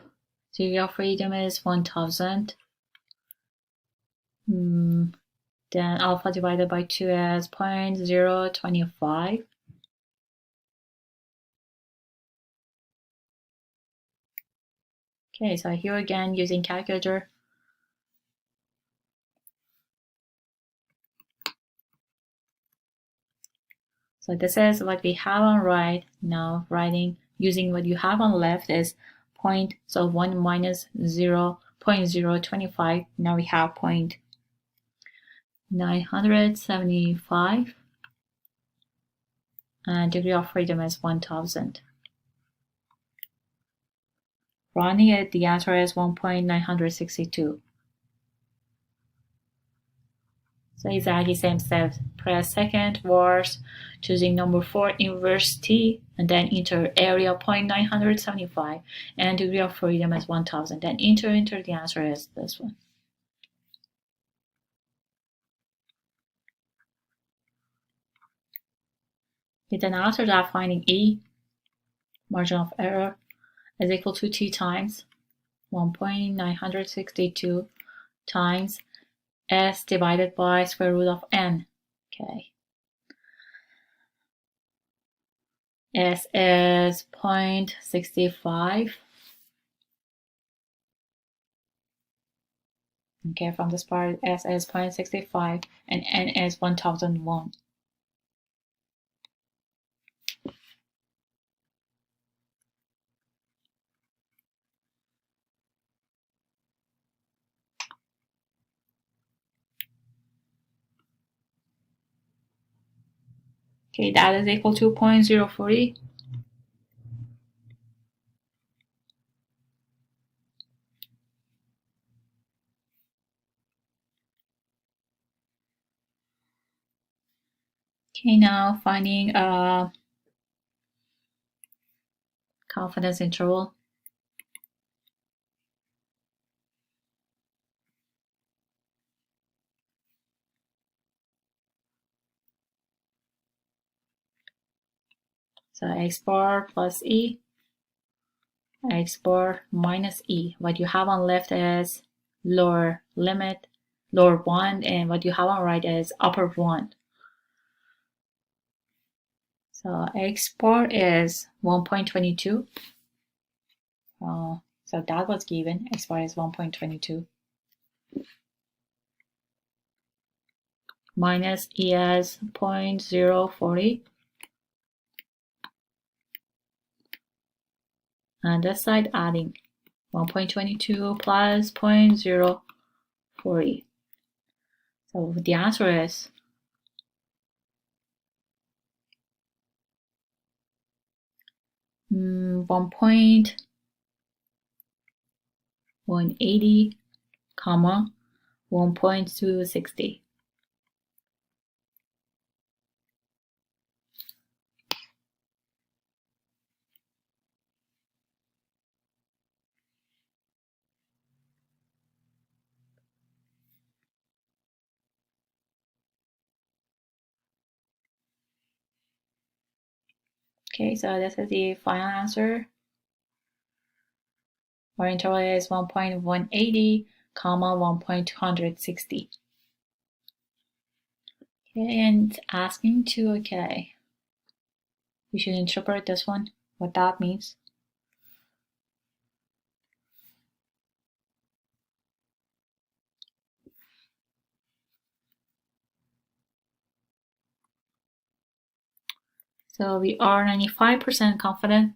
degree of freedom is 1000. Then alpha divided by 2 is 0.025. Okay, so here again using calculator. So this is what we have on right. Now writing using what you have on left is point, so 1 minus 0.025. Now we have 0.975 and degree of freedom is 1000. Running it, the answer is 1.962. So exactly same steps. Press second words, choosing number 4 inverse t, and then enter area 0.975 and degree of freedom is 1000. Then enter the answer is this one. Okay, then after that, finding E, margin of error, is equal to t times 1.962 times s divided by square root of n. Okay. S is 0.65. Okay, from this part, S is 0.65 and N is 1001. Okay, that is equal to 0.040. Okay, now finding a confidence interval. So x bar plus e, x bar minus e. What you have on left is lower limit, lower 1, and what you have on right is upper 1. So x bar is 1.22. So that was given. X bar is 1.22. Minus e is 0.040. And this side adding 1.22 plus 0.040. So the answer is 1.180, 1.260. Okay, so this is the final answer. Our interval is 1.180, 1.260. Okay, and asking to, okay, we should interpret this one, what that means. So we are 95% confident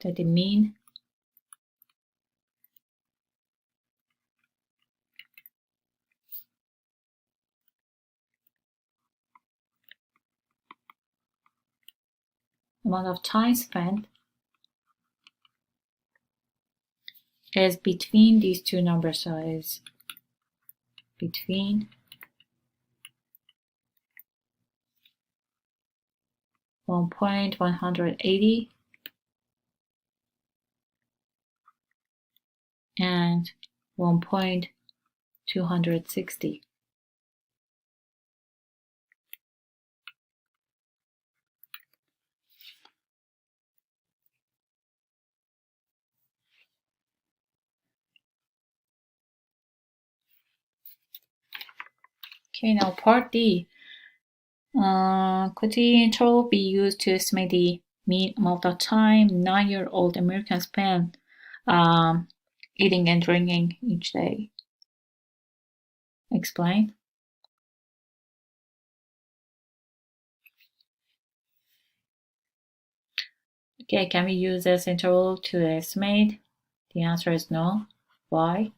that the mean amount of time spent is between these two numbers. So it's between 1.180 and 1.260. Okay, now part D. Could the interval be used to estimate the mean amount of time 9-year-old Americans spend eating and drinking each day? Explain. Okay, can we use this interval to estimate? The answer is no. Why?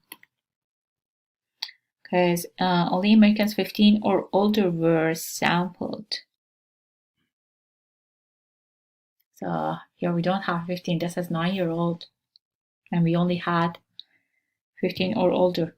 Because only Americans 15 or older were sampled. So here we don't have 15, this is 9-year-old, and we only had 15 or older.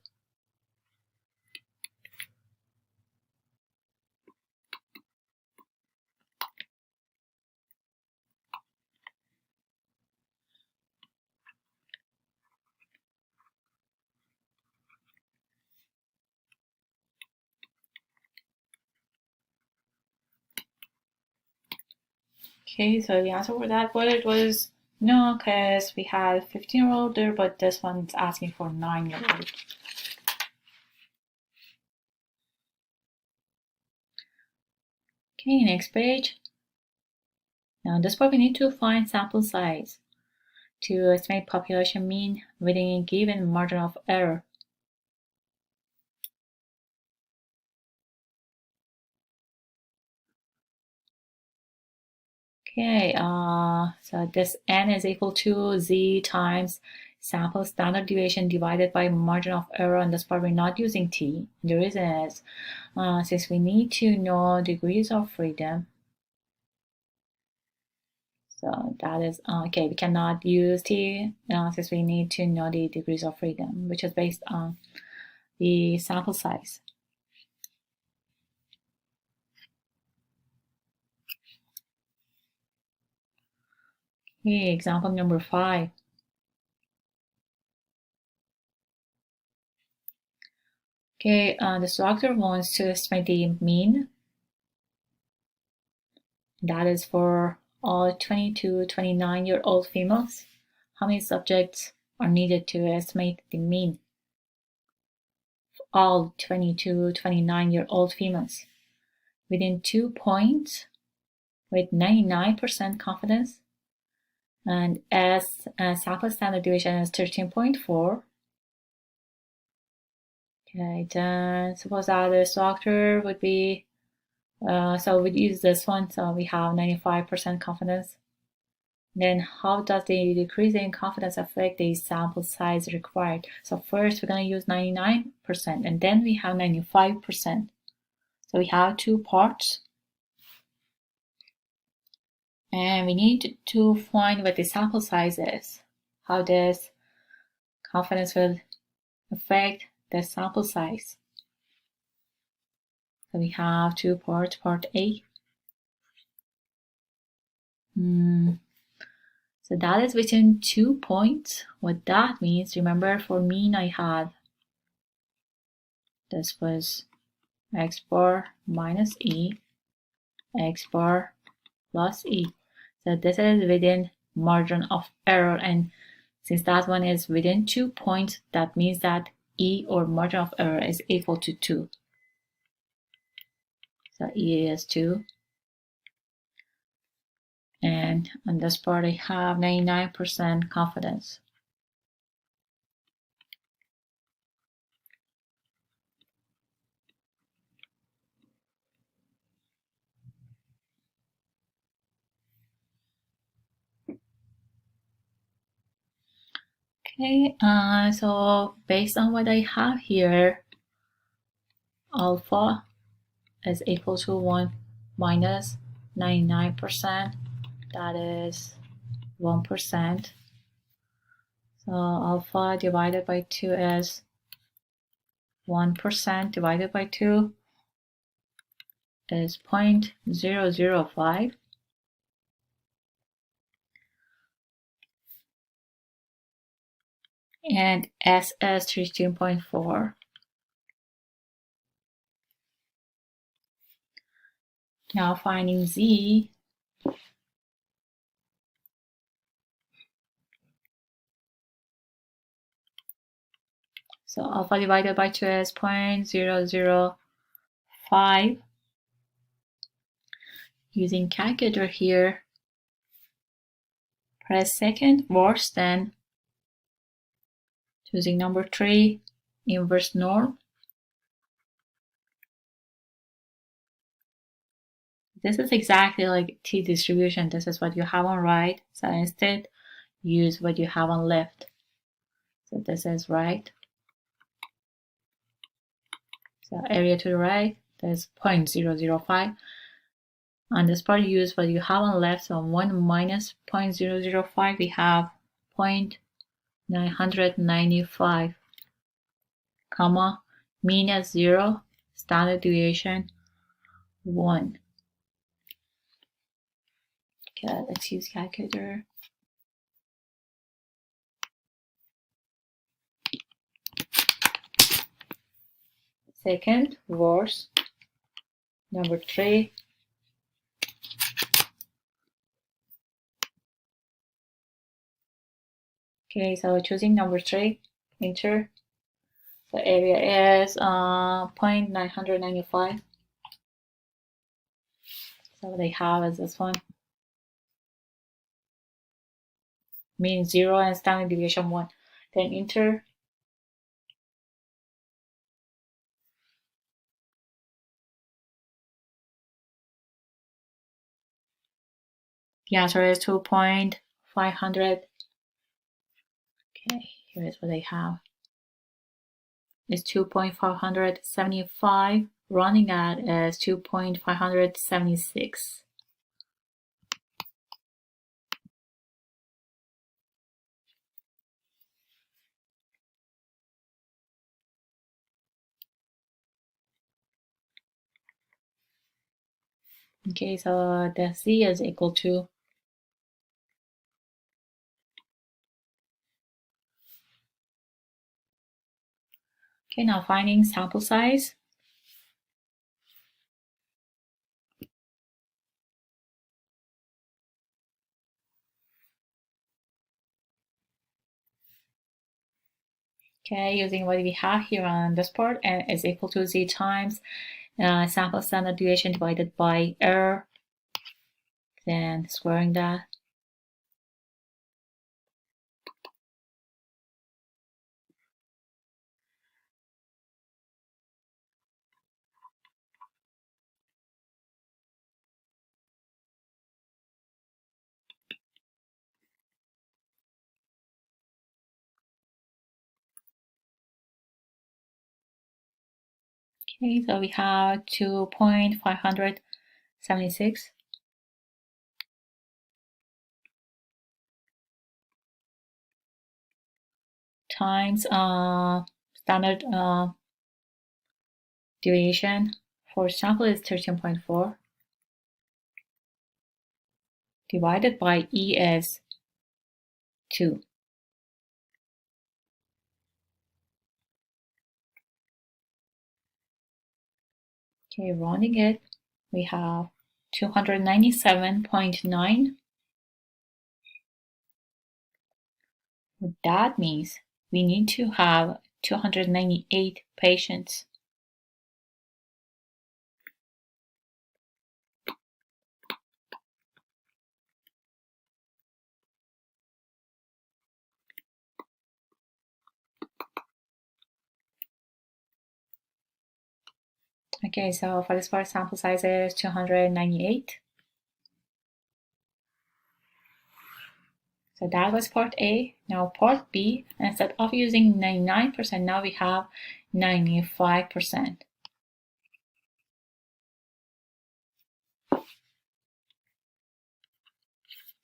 Okay, so the answer for that was no, because we had 15 or older, but this one's asking for 9-year-old. Okay, next page. Now in this part we need to find sample size to estimate population mean within a given margin of error. Okay, so this n is equal to z times sample standard deviation divided by margin of error. In this part, we're not using t. The reason is since we need to know degrees of freedom. So that is okay. We cannot use t since we need to know the degrees of freedom, which is based on the sample size. Okay, example number 5. Okay, the instructor wants to estimate the mean. That is for all 22, 29-year-old females. How many subjects are needed to estimate the mean for all 22, 29-year-old females? Within 2 points with 99% confidence. And as sample standard deviation is 13.4. Okay, then suppose that the instructor would be, so we'd use this one, so we have 95% confidence. Then how does the decrease in confidence affect the sample size required? So first we're going to use 99% and then we have 95%. So we have 2 parts. And we need to find what the sample size is. How this confidence will affect the sample size. So we have 2 parts, part A. So So that is within 2 points. What that means, remember for mean I had, this was x bar minus e, x bar plus e. So this is within margin of error, and since that one is within 2 points, that means that e or margin of error is equal to 2. So e is 2. And on this part I have 99% confidence. Okay, so based on what I have here, alpha is equal to 1 minus 99%, that is 1%. So alpha divided by 2 is 1% divided by 2 is 0.005. And S is 13.4. Now finding Z. So alpha divided by 2 is 0.005. Using calculator here, press second worse than, choosing number 3, inverse norm. This is exactly like t distribution. This is what you have on right. So instead, use what you have on left. So this is right. So area to the right, there's 0.005. On this part, use what you have on left. So 1 minus 0.005, we have 0.995, comma, mean as 0, standard deviation 1. Okay, let's use calculator. Second, worse, number 3. Okay, so choosing number 3, enter. The area is 0.995. So what they have is this one. Mean 0 and standard deviation 1. Then enter. The answer is 2.500. Okay, here is what they have. It's 2.575. Running at is 2.576. Okay, so the Z is equal to, okay, now finding sample size. Okay, using what we have here on this part, and is equal to Z times sample standard deviation divided by error, then squaring that. Okay, so we have 2.576 times standard deviation for sample is 13.4 divided by E is 2. Okay, rounding it, we have 297.9. What that means, we need to have 298 patients. Okay, so for this part, sample size is 298. So that was part A. Now part B, instead of using 99%, now we have 95%.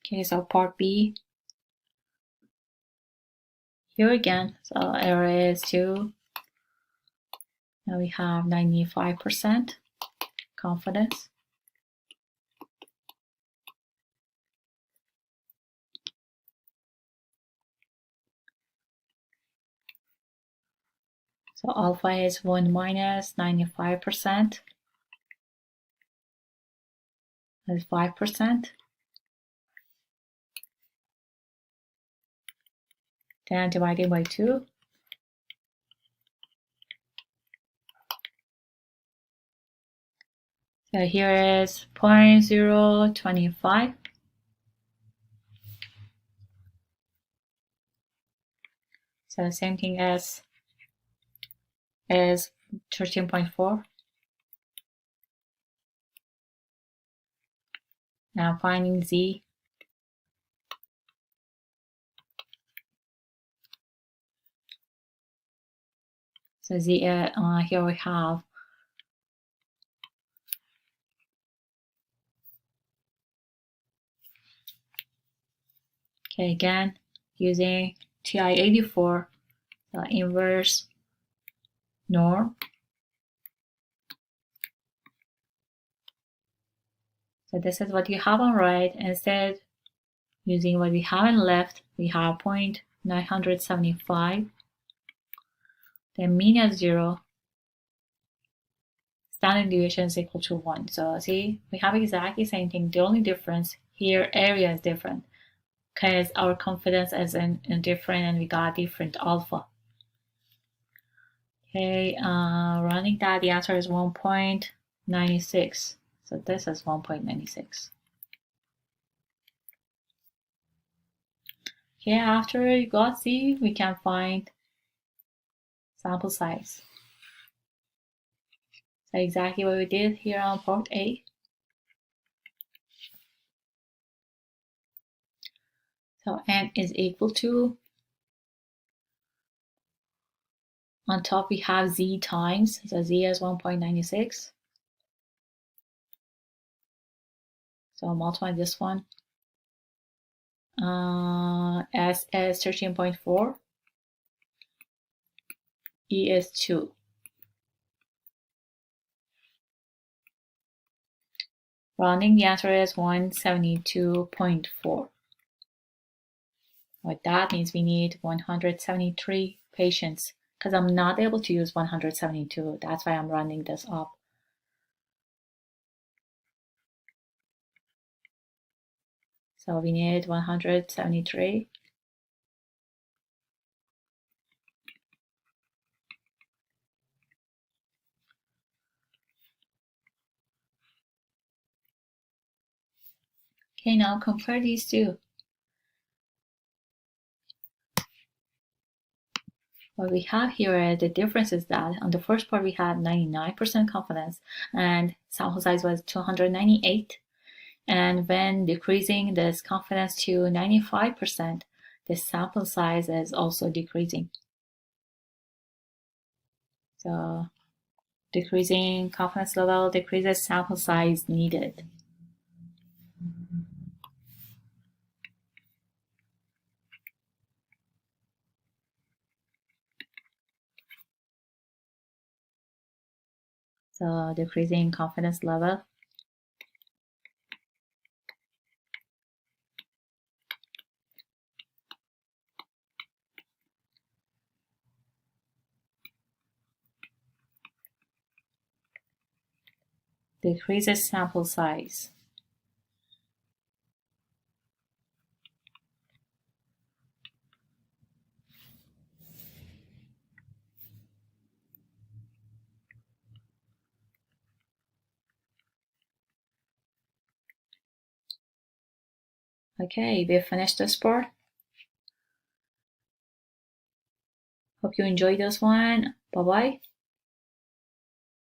Okay, so part B. Here again, so error is 2. Now we have 95% confidence. So alpha is 1 minus 95%. That's 5%. Then divided by 2. So here is 0.025. So same thing as is 13.4. Now finding Z. So Z, here we have okay, again using TI-84, the inverse norm. So this is what you have on right. Instead, using what we have on left, we have 0.975. Then mean is 0. Standard deviation is equal to 1. So see, we have exactly the same thing. The only difference here, area is different because our confidence is in different and we got different alpha. Okay, running that, the answer is 1.96. So this is 1.96. Okay, after you got Z, we can find sample size. So exactly what we did here on part A. So N is equal to, on top we have Z times, so Z is 1.96. So I'll multiply this one. S is 13.4. E is 2. Rounding, the answer is 172.4. What that means, we need 173 patients because I'm not able to use 172. That's why I'm rounding this up. So we need 173. Okay, now compare these two. What we have here is the difference is that on the first part we had 99% confidence and sample size was 298. And when decreasing this confidence to 95%, the sample size is also decreasing. So decreasing confidence level decreases sample size needed. So decreasing confidence level. decreases sample size. Okay, we finished this part. Hope you enjoyed this one. Bye-bye.